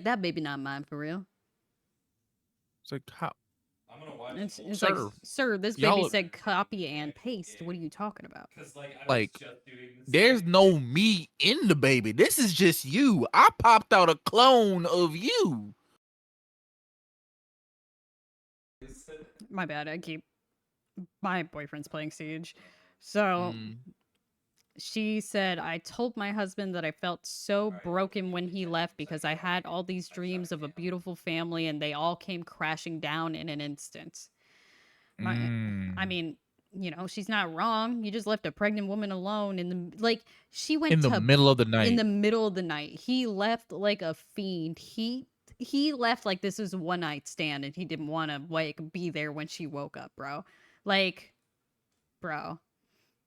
that baby not mine for real. it's like how I'm gonna watch. It's Sir, like, sir, this y'all baby are- said copy and paste. What are you talking about? Because I was like, just doing this. there's no me in the baby. This is just you. I popped out a clone of you. My bad. My boyfriend's playing Siege. So she said, I told my husband that I felt so broken when he left because I had all these dreams of a beautiful family and they all came crashing down in an instant. I mean, she's not wrong. You just left a pregnant woman alone she went in the middle of the night. in the middle of the night. He left like a fiend. He left like this was a one night stand and he didn't want to like be there when she woke up, bro. Like, bro.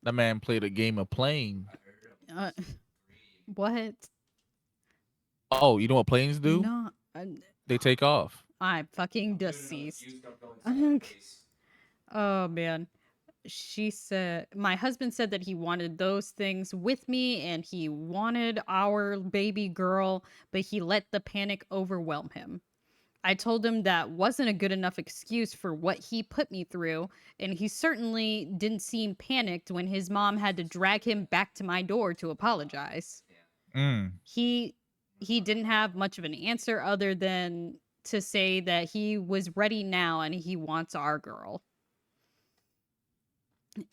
That man played a game of plane. What? Oh, you know what planes do? No, They take off. I'm fucking deceased. Oh man. She said, my husband said that he wanted those things with me and he wanted our baby girl, but he let the panic overwhelm him. I told him that wasn't a good enough excuse for what he put me through, and he certainly didn't seem panicked when his mom had to drag him back to my door to apologize. He didn't have much of an answer other than to say that he was ready now and he wants our girl.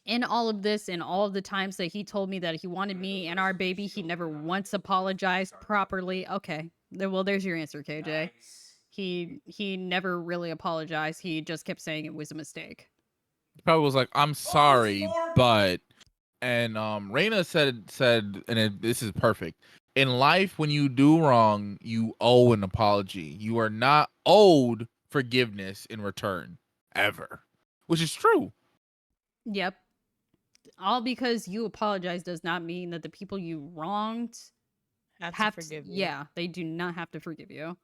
In all of this and all of the times that he told me that he wanted me and our baby, he never once apologized properly. Okay. Well, there's your answer, KJ. He never really apologized. He just kept saying it was a mistake. He probably was like, I'm sorry, but and Raina said this is perfect. In life, when you do wrong, you owe an apology. You are not owed forgiveness in return. Ever. Which is true. Yep. All because you apologize does not mean that the people you wronged have to forgive you. Yeah, they do not have to forgive you.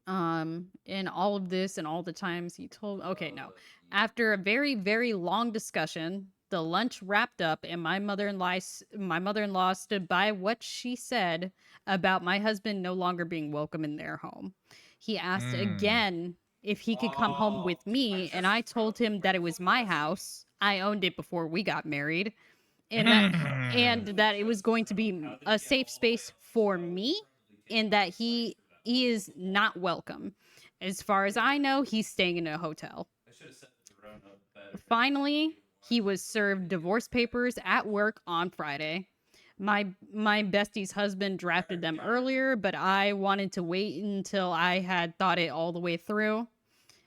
In all of this and all the times he told, okay, no. After a very, very long discussion, the lunch wrapped up and my mother-in-law stood by what she said about my husband no longer being welcome in their home. He asked again if he could come home with me, and I told him that it was my house. I owned it before we got married, and that it was going to be a safe space for me, and that he is not welcome. As far as I know, he's staying in a hotel. Finally, he was served divorce papers at work on Friday. My bestie's husband drafted them earlier, but I wanted to wait until I had thought it all the way through.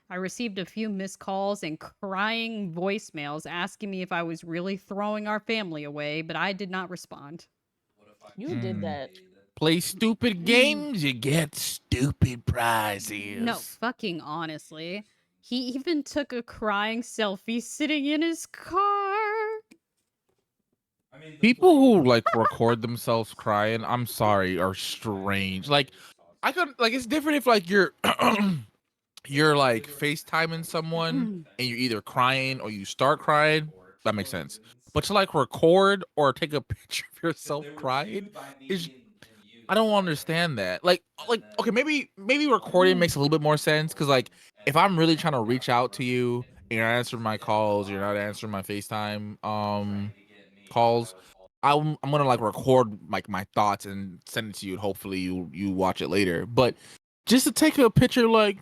I received a few missed calls and crying voicemails asking me if I was really throwing our family away, but I did not respond. You did that. Play stupid games, you get stupid prizes. No, fucking honestly. He even took a crying selfie sitting in his car. People who like record themselves crying, I'm sorry, are strange. Like, I could like it's different if like you're you're like FaceTiming someone and you're either crying or you start crying. That makes sense. But to like record or take a picture of yourself crying is I don't understand that. Like okay, maybe recording makes a little bit more sense because like if I'm really trying to reach out to you and you're not answering my calls, you're not answering my FaceTime calls, I'm gonna like record like my thoughts and send it to you. And hopefully you watch it later. But just to take a picture like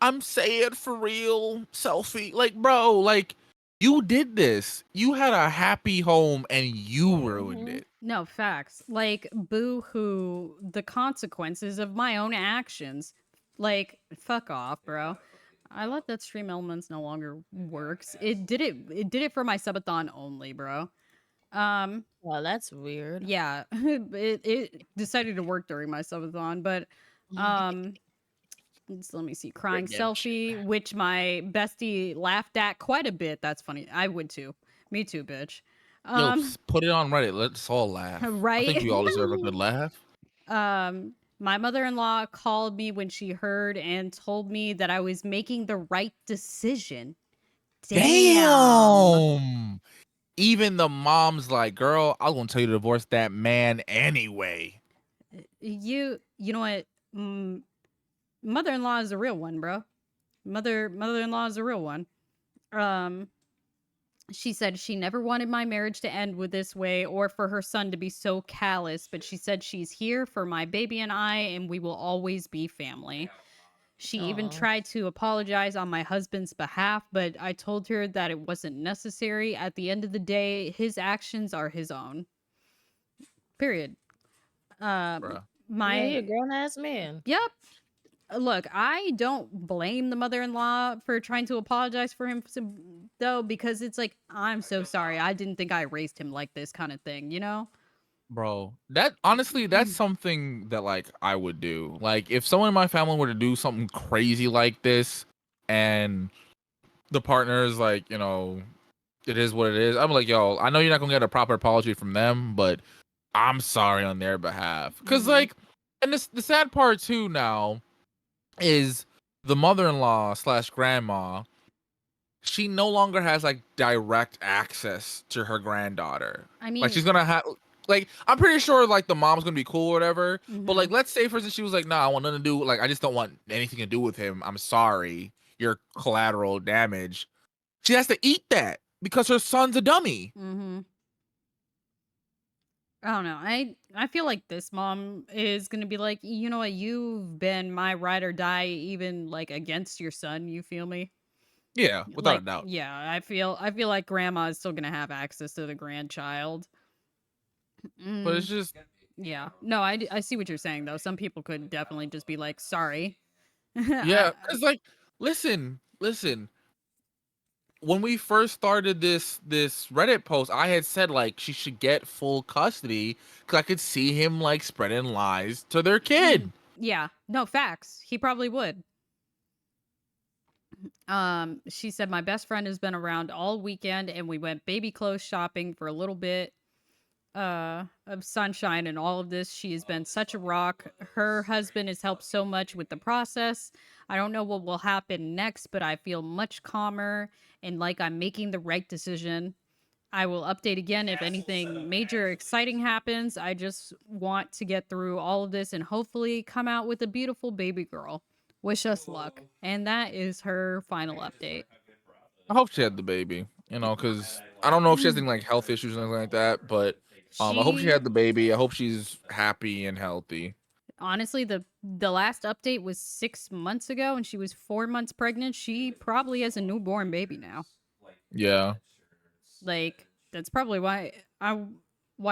I'm sad for real selfie, like bro, like you did this. You had a happy home and you ruined it. No, facts. Like, boo hoo, the consequences of my own actions. Like, fuck off, bro. I love that Stream Elements no longer works. It did it for my subathon only, bro. Well, that's weird. Yeah, it decided to work during my subathon, but let me see, crying selfie, which my bestie laughed at quite a bit. That's funny. I would too. Me too, bitch. Yo, put it on Reddit. Let's all laugh. Right? I think we all deserve a good laugh. My mother-in-law called me when she heard and told me that I was making the right decision. Damn. Even the mom's like, girl, I was gonna tell you to divorce that man anyway. You know what? Mother-in-law is a real one, bro. Mother-in-law is a real one. She said she never wanted my marriage to end with this way or for her son to be so callous, but she said she's here for my baby and I, and we will always be family. She even tried to apologize on my husband's behalf, but I told her that it wasn't necessary. At the end of the day, his actions are his own. Period. He a grown ass man. Yep. Look, I don't blame the mother-in-law for trying to apologize for him, though, because it's like, I'm so sorry. I didn't think I raised him like this kind of thing, you know? Bro, that honestly, that's something that like I would do. Like if someone in my family were to do something crazy like this and the partner is like, you know, it is what it is. I'm like, yo, I know you're not gonna get a proper apology from them, but I'm sorry on their behalf. Cause like, and the sad part too now is the mother-in-law / grandma. She no longer has like direct access to her granddaughter. I mean, like she's gonna have like I'm pretty sure like the mom's gonna be cool or whatever. But like let's say for instance she was like, nah, I want nothing to do, like I just don't want anything to do with him. I'm sorry. You're collateral damage. She has to eat that because her son's a dummy. I don't know. I feel like this mom is gonna be like, you know what, you've been my ride or die, even like against your son. You feel me? Yeah, without a doubt. Yeah, I feel like grandma is still gonna have access to the grandchild. But it's just yeah. No, I see what you're saying though. Some people could definitely just be like, sorry. yeah, because like listen. When we first started this Reddit post, I had said like she should get full custody because I could see him like spreading lies to their kid. Yeah, no, facts. He probably would. She said my best friend has been around all weekend and we went baby clothes shopping for a little bit. of sunshine in all of this. She has been such a rock. Her husband has helped so much with the process. I don't know what will happen next, but I feel much calmer and like I'm making the right decision. I will update again if anything major exciting happens. I just want to get through all of this and hopefully come out with a beautiful baby girl. Wish us luck. And that is her final update. I hope she had the baby, because I don't know if she has any like health issues or anything like that, but I hope she had the baby. I hope she's happy and healthy. Honestly, the last update was 6 months ago and she was 4 months pregnant. She probably has a newborn baby now. Yeah. Like, that's probably why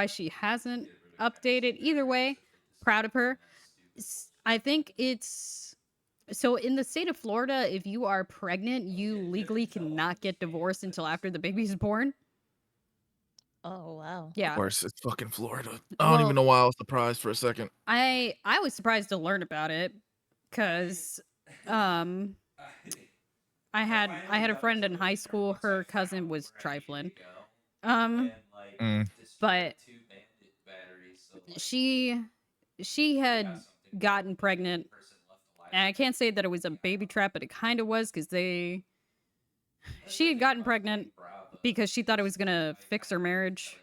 she hasn't updated. Either way, proud of her. I think it's so in the state of Florida, if you are pregnant, you legally cannot get divorced until after the baby's born. Oh wow. Of Yeah. course, it's fucking Florida. I don't even know why I was surprised for a second. I was surprised to learn about it because I had a friend in high school, her cousin was trifling. But she had gotten pregnant, and I can't say that it was a baby trap, but it kind of was because she had gotten pregnant because she thought it was gonna fix her marriage.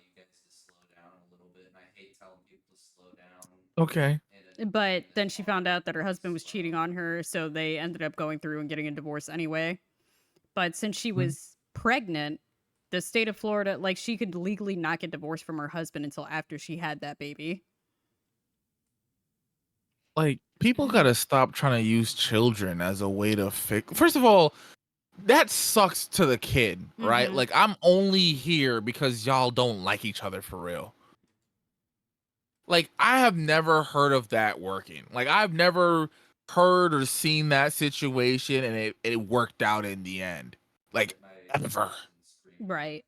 Okay. But then she found out that her husband was cheating on her, so they ended up going through and getting a divorce anyway. But since she was pregnant, the state of Florida, like, she could legally not get divorced from her husband until after she had that baby. Like, people gotta stop trying to use children as a way to fix. First of all, that sucks to the kid, right? Mhm. Like, I'm only here because y'all don't like each other for real. Like, I have never heard of that working. Like, I've never heard or seen that situation and it worked out in the end. Like, ever. Right.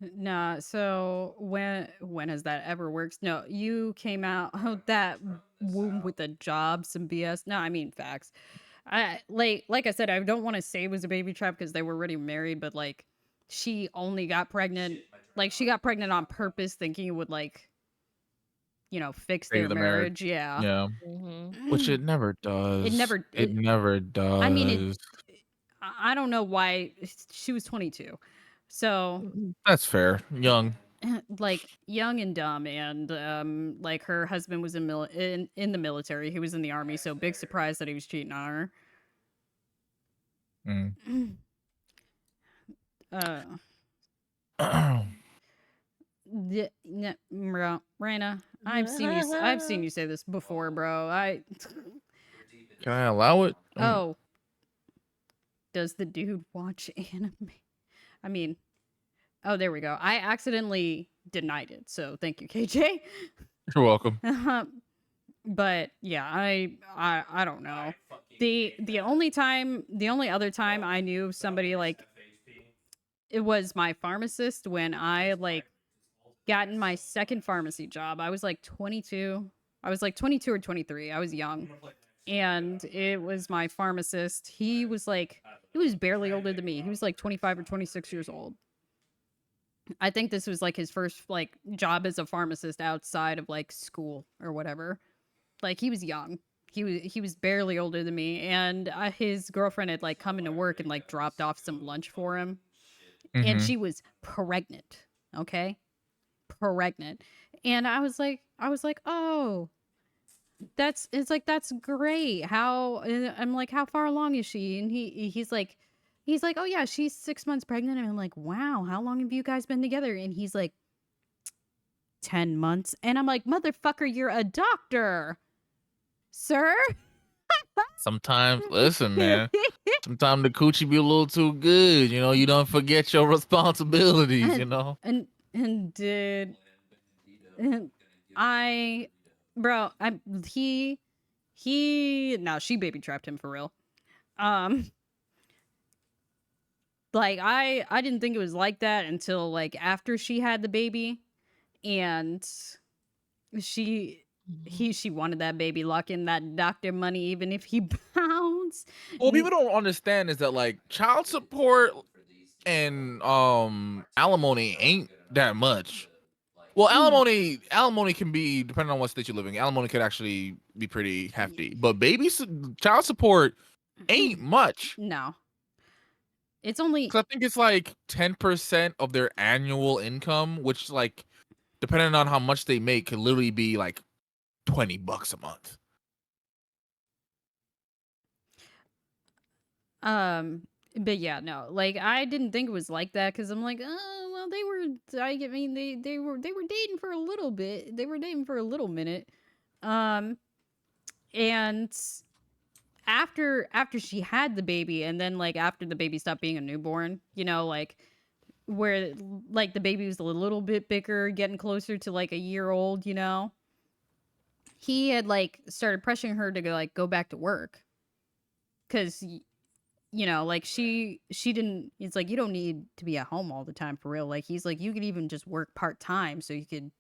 Nah, so when has that ever worked? No, you came out that womb with a job, some BS. No, I mean facts. I like I said, I don't want to say it was a baby trap because they were already married, but like she only got pregnant. Like she got pregnant on purpose, thinking it would like, fix Save their the marriage. marriage. Yeah. Yeah. Mm-hmm. Which it never does. It never does. I mean, I don't know why she was 22. So That's fair. Young. like young and dumb, and like her husband was in the military. He was in the army, so big surprise that he was cheating on her. Mm. Raina, I've seen you say this before, bro. Can I allow it? Oh, does the dude watch anime? I mean, oh, there we go. I accidentally denied it, so thank you, KJ. You're welcome. But yeah, I don't know. The only other time I knew somebody like it was my pharmacist when I like gotten my second pharmacy job. I was like 22. I was like 22 or 23. I was young. And it was my pharmacist. He was barely older than me. He was like 25 or 26 years old. I think this was like his first like job as a pharmacist outside of like school or whatever. Like he was young. He was barely older than me, and his girlfriend had like come into work and like dropped off some lunch for him, and she was pregnant. Okay, pregnant, and I was like, oh, that's great. I'm like, how far along is she? And he's like, oh yeah, she's 6 months pregnant. And I'm like, wow, how long have you guys been together? And he's like, 10 months. And I'm like, motherfucker, you're a doctor, sir. Sometimes, listen, man. Sometimes the coochie be a little too good. You don't forget your responsibilities. And did I, bro? No, she baby trapped him for real. Like I didn't think it was like that until like after she had the baby, and she wanted that baby, lock in that doctor money even if he bounds. What people don't understand is that like child support and alimony ain't that much. Well, alimony can be, depending on what state you're living. Alimony could actually be pretty hefty, but child support ain't much. No. It's only Because I think it's like 10% of their annual income, which, like, depending on how much they make, could literally be like $20 a month. But yeah, no, like I didn't think it was like that because I'm like, oh well, I mean, they were dating for a little bit. They were dating for a little minute, and after she had the baby, and then like after the baby stopped being a newborn, you know, like where like the baby was a little bit bigger, getting closer to like a year old, you know, he had like started pressuring her to go back to work because you know, like she didn't. It's like you don't need to be at home all the time for real. Like he's like you could even just work part-time so you could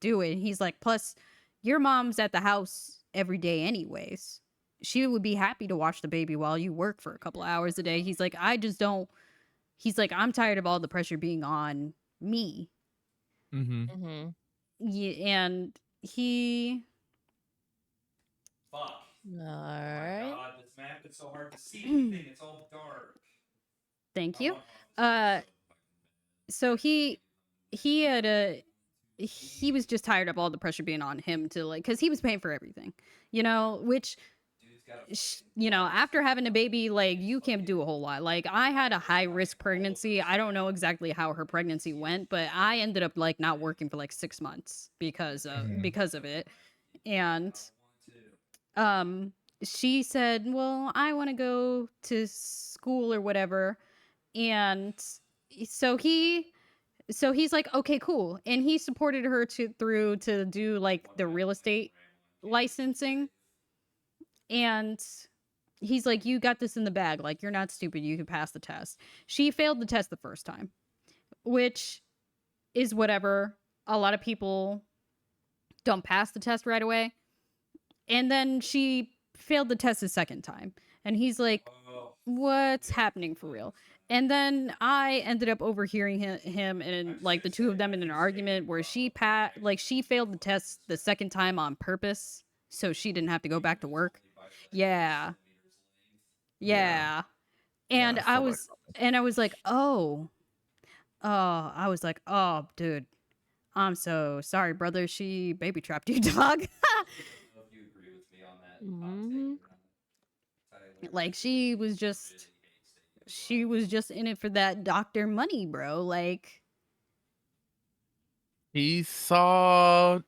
do it. And he's like, plus your mom's at the house every day anyways. She would be happy to watch the baby while you work for a couple hours a day. He's like, I just don't. He's like, I'm tired of all the pressure being on me. Mm-hmm. Yeah, and he. Fuck. All Oh right. my god, this map is so hard to see anything. It's all dark. Thank I you. want all this So he had a he was just tired of all the pressure being on him to like because he was paying for everything, you know, which dude's got a you know, after having a baby, like you can't do a whole lot. Like I had a high risk pregnancy. I don't know exactly how her pregnancy went, but I ended up like not working for like 6 months because of it. And she said, well, I want to go to school or whatever. And so he's like, okay, cool. And he supported her to do like the real estate licensing. And he's like, you got this in the bag. Like, you're not stupid. You can pass the test. She failed the test the first time, which is whatever. A lot of people don't pass the test right away. And then she failed the test the second time. And he's like, what's happening for real? And then I ended up overhearing him and like the two of them in an argument where she failed the test the second time on purpose so she didn't have to go back to work. Yeah. Yeah. And I was like, "Oh. Oh, I was like, "Oh, dude. I'm so sorry, brother. She baby trapped you, dog." I don't know if you agree with me on that hot take or not. Tyler. Like she was just in it for that doctor money, bro. Like He saw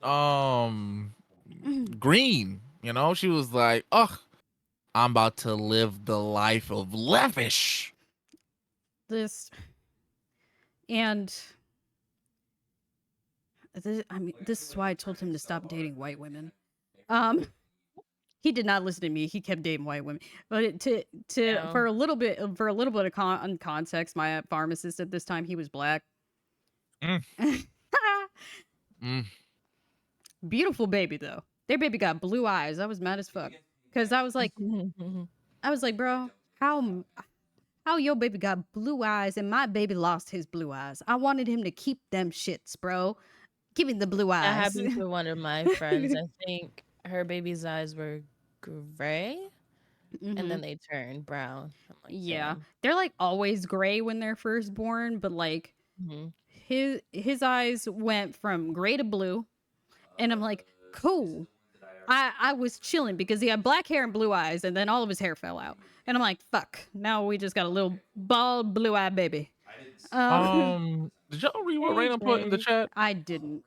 green, you know, she was like, ugh, I'm about to live the life of lavish. this and this is why I told him to stop dating white women. He did not listen to me. He kept dating white women. But for a little bit of context, my pharmacist at this time, he was black. Beautiful baby though. Their baby got blue eyes. I was mad as fuck because I was like, bro, how your baby got blue eyes and my baby lost his blue eyes? I wanted him to keep them shits, bro. Give me the blue eyes. That happened to one of my friends. I think her baby's eyes were gray, and then they turned brown. I'm like, yeah, damn. they're like always gray when they're first born, but like his eyes went from gray to blue, and I'm like, cool. I was chilling because he had black hair and blue eyes, and then all of his hair fell out, and I'm like, fuck. Now we just got a little bald blue-eyed baby. Did y'all read what Raina put in the chat? I didn't.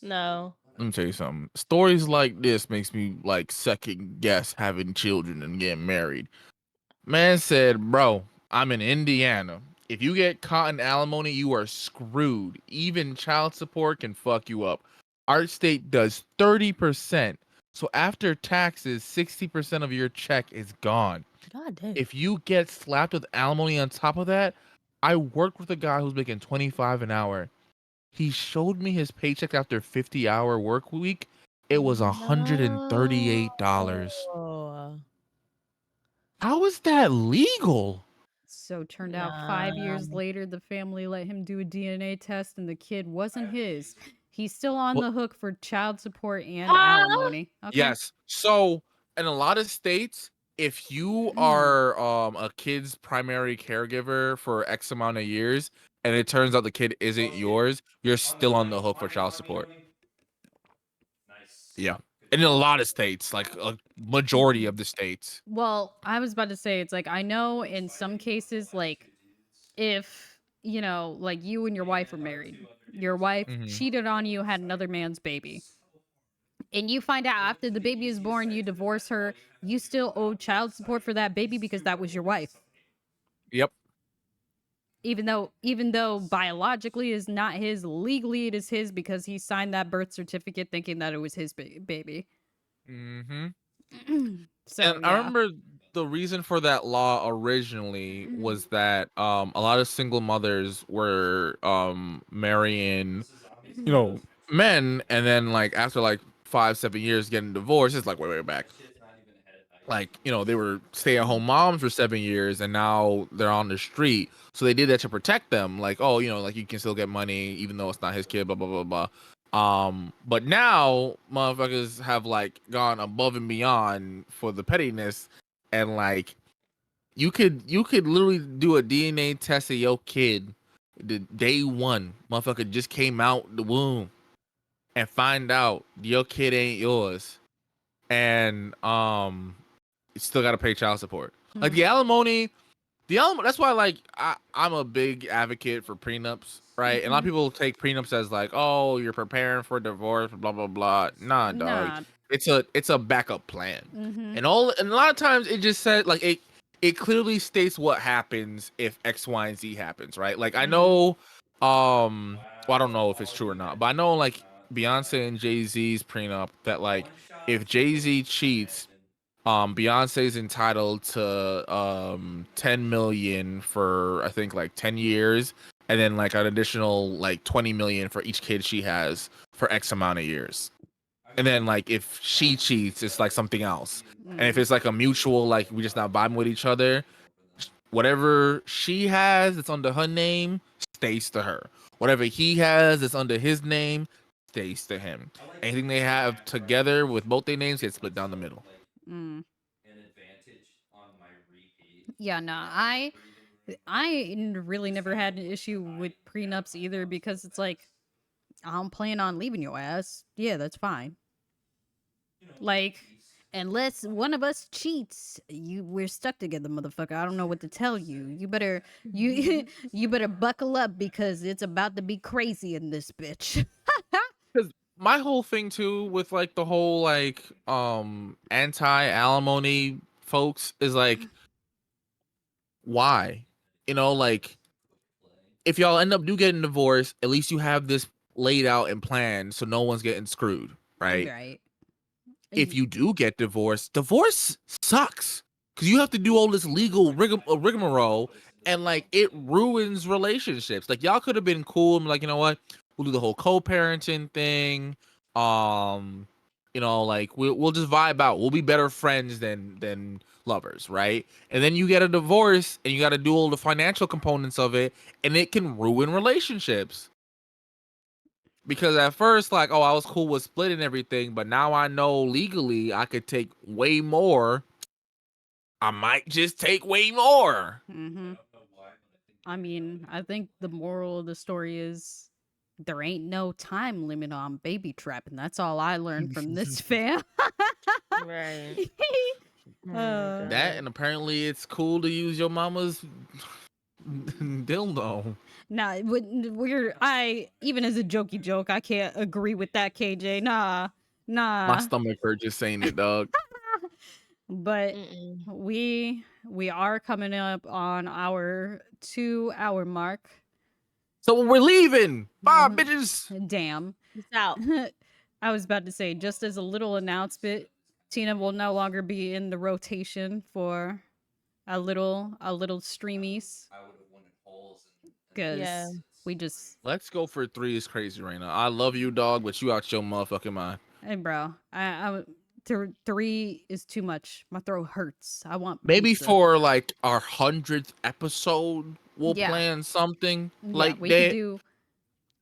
No. Let me tell you something. Stories like this makes me like second guess having children and getting married. Man said, bro, I'm in Indiana. If you get caught in alimony, you are screwed. Even child support can fuck you up. Our state does 30%. So after taxes, 60% of your check is gone. God damn. If you get slapped with alimony on top of that, I worked with a guy who's making $25 an hour. He showed me his paycheck after 50-hour work week. It was $138. Oh. How is that legal? So turned out 5 years later, the family let him do a DNA test and the kid wasn't his. He's still on Well, the hook for child support and Huh? alimony. Okay. yes. So in a lot of states, if you are a kid's primary caregiver for X amount of years, and it turns out the kid isn't yours, you're still on the hook for child support. Nice. Yeah. And in a lot of states, like a majority of the states. Well, I was about to say, it's like, I know in some cases, like, if, you know, like you and your wife are married, your wife Mhm. cheated on you, had another man's baby, and you find out after the baby is born, you divorce her, you still owe child support for that baby because that was your wife. Yep. Even though biologically is not his, legally it is his because he signed that birth certificate thinking that it was his baby. Mhm. So And I yeah. remember the reason for that law originally was that a lot of single mothers were marrying, you know, men, and then like after like 5-7 years getting divorced. It's like way back. Like, you know, they were stay-at-home moms for 7 years, and now they're on the street. So they did that to protect them. Like, oh, you know, like you can still get money even though it's not his kid, blah blah blah blah. But now motherfuckers have like gone above and beyond for the pettiness, and like you could literally do a DNA test of your kid the day one motherfucker just came out the womb and find out your kid ain't yours, and you still got to pay child support. Like the alimony, that's why like I'm a big advocate for prenups, right? And a lot of people take prenups as like, oh, you're preparing for divorce, blah blah blah. Nah, dog. Nah. It's a backup plan. And a lot of times it just said like it clearly states what happens if X, Y, and Z happens, right? Like I know well, I don't know if it's true or not, but I know like Beyonce and Jay-Z's prenup that like if Jay-Z cheats, Beyonce's entitled to 10 million for I think like 10 years, and then like an additional like 20 million for each kid she has for X amount of years. And then like if she cheats, it's like something else. And if it's like a mutual, like we just not vibing with each other, whatever she has that's under her name stays to her. Whatever he has that's under his name stays to him. Anything they have together with both their names gets split down the middle. Mm. An advantage on my repeat. Yeah, no, really never had an issue with prenups either because it's like, I'm planning on leaving your ass. Yeah, that's fine. Like, unless one of us cheats, we're stuck together, motherfucker. I don't know what to tell you. You better you better buckle up because it's about to be crazy in this bitch. Because my whole thing too with like the whole like anti-alimony folks is like, why? You know, like if y'all end up getting divorced, at least you have this laid out and planned so no one's getting screwed, right? Right. If you do get divorced, divorce sucks because you have to do all this legal rigmarole, and like it ruins relationships. Like y'all could have been cool and like, you know what, we'll do the whole co-parenting thing. You know, like we'll just vibe out. We'll be better friends than lovers, right? And then you get a divorce and you got to do all the financial components of it, and it can ruin relationships. Because at first, like, oh, I was cool with splitting everything, but now I know legally I could take way more. I might just take way more. I mean, I think the moral of the story is there ain't no time limit on baby trapping. That's all I learned from this fam. Right. That, and apparently it's cool to use your mama's dildo. Nah, even as a jokey joke, I can't agree with that, KJ. Nah. My stomach hurt just saying it, dog. But we are coming up on our 2-hour mark. So we're leaving. Bye, bitches. Damn. Peace out. I was about to say, just as a little announcement, Tina will no longer be in the rotation for a little streamies. I would have wanted holes Because we just... Let's go for 3 is crazy, Raina. I love you, dog, but you out your motherfucking mind. Hey, bro. 3 is too much. My throat hurts. I want maybe pizza. For like our 100th episode, we'll plan something like we that. could do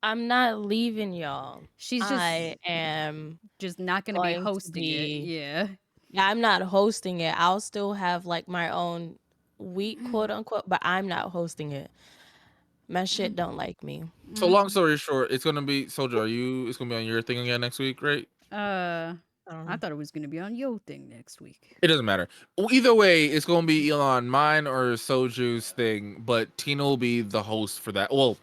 I'm not leaving y'all. She's just I am just not going to be going to hosting it. be. Yeah. Yeah, I'm not hosting it. I'll still have like my own week, quote unquote, but I'm not hosting it. My shit don't like me. So long story short, it's gonna be Soldier. It's gonna be on your thing again next week, right? I thought it was going to be on your thing next week. It doesn't matter. Either way, it's gonna be on mine or Soju's thing, but Tina will be the host for that. Well,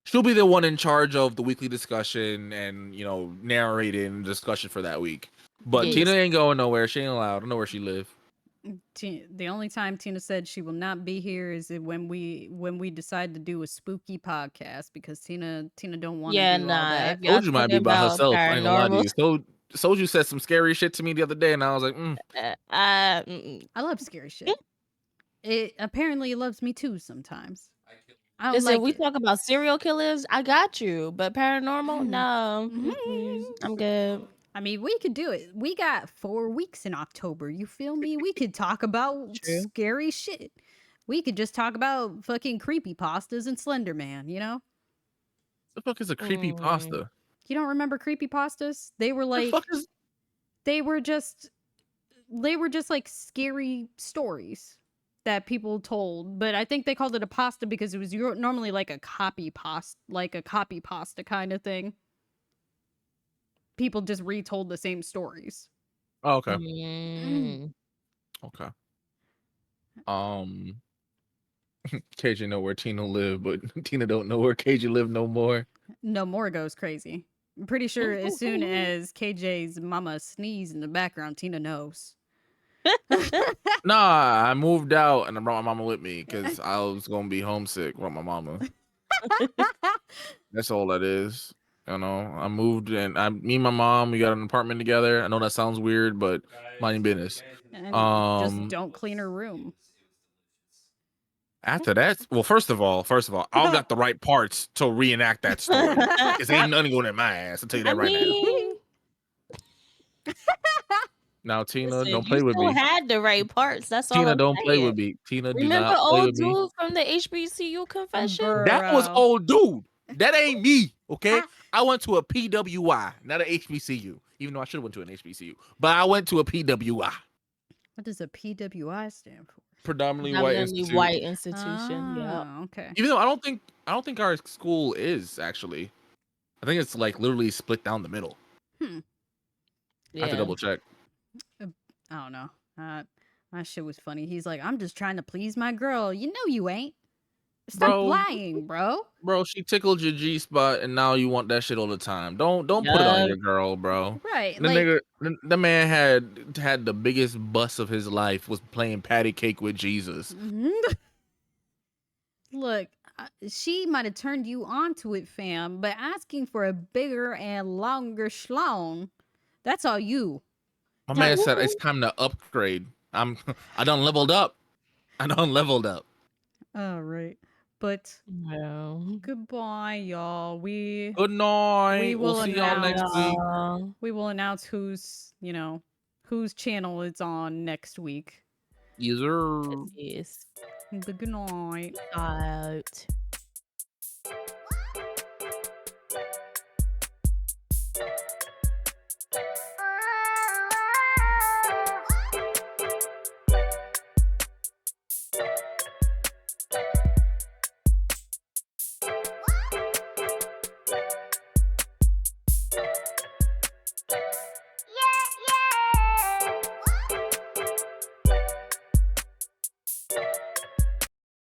she'll be the one in charge of the weekly discussion and narrating the discussion for that week. But Yes. Tina ain't going nowhere. She ain't allowed. I don't know where she live. The only time Tina said she will not be here is when we decide to do a spooky podcast, because Tina don't want to Yeah, do all nah. that. If y'all Soju might be talking by about herself. I ain't gonna lie to paranormal, you. Soju said some scary shit to me the other day, and I was like, mm-mm. I love scary shit. It apparently loves me too sometimes. I don't Listen, like we it. talk about serial killers. I got you, but paranormal, no. I'm good. I mean, we could do it. We got 4 weeks in October. You feel me? We could talk about True. scary shit. We could just talk about fucking creepy pastas and Slender Man, the fuck is a creepy pasta? You don't remember creepy pastas? They were The like fuck is they were just like scary stories that people told, but I think they called it a pasta because it was normally like a copy pasta kind of thing. People just retold the same stories. Oh, okay. Mm. Okay. KJ know where Tina live, but Tina don't know where KJ live no more. No more goes crazy. I'm pretty sure as soon as KJ's mama sneezed in the background, Tina knows. Nah, I moved out and I brought my mama with me because I was gonna be homesick with my mama. That's all that is. I moved and me and my mom, we got an apartment together. I know that sounds weird, but mind your business. And just don't clean her room. After that, well, first of all, I got the right parts to reenact that story. Because ain't nothing going in my ass. I'll tell you that now. Now, Tina, Listen, don't play with you me. still had the right parts. That's all Tina, I'm don't play saying. with me. Tina, do Remember not play old with me. dude from the HBCU confession? That was Bro. old dude. That ain't me. Okay, I went to a PWI, not an HBCU. Even though I should have went to an HBCU, but I went to a PWI. What does a PWI stand for? Predominantly white institution. Yeah. Okay. Even though I don't think our school is actually. I think it's like literally split down the middle. I have to double check. I don't know. My shit was funny. He's like, I'm just trying to please my girl. You know you ain't. Stop lying, bro. Bro, she tickled your G spot, and now you want that shit all the time. Don't put it on your girl, bro. Right. The man had the biggest bust of his life. Was playing patty cake with Jesus. Look, she might have turned you onto it, fam, but asking for a bigger and longer schlong, that's all you. My man said it's time to upgrade. I done leveled up. All right. But No. goodbye, y'all. Good night. We'll see y'all next week. We will announce whose channel it's on next week. Yes. Yes. Good night. Out.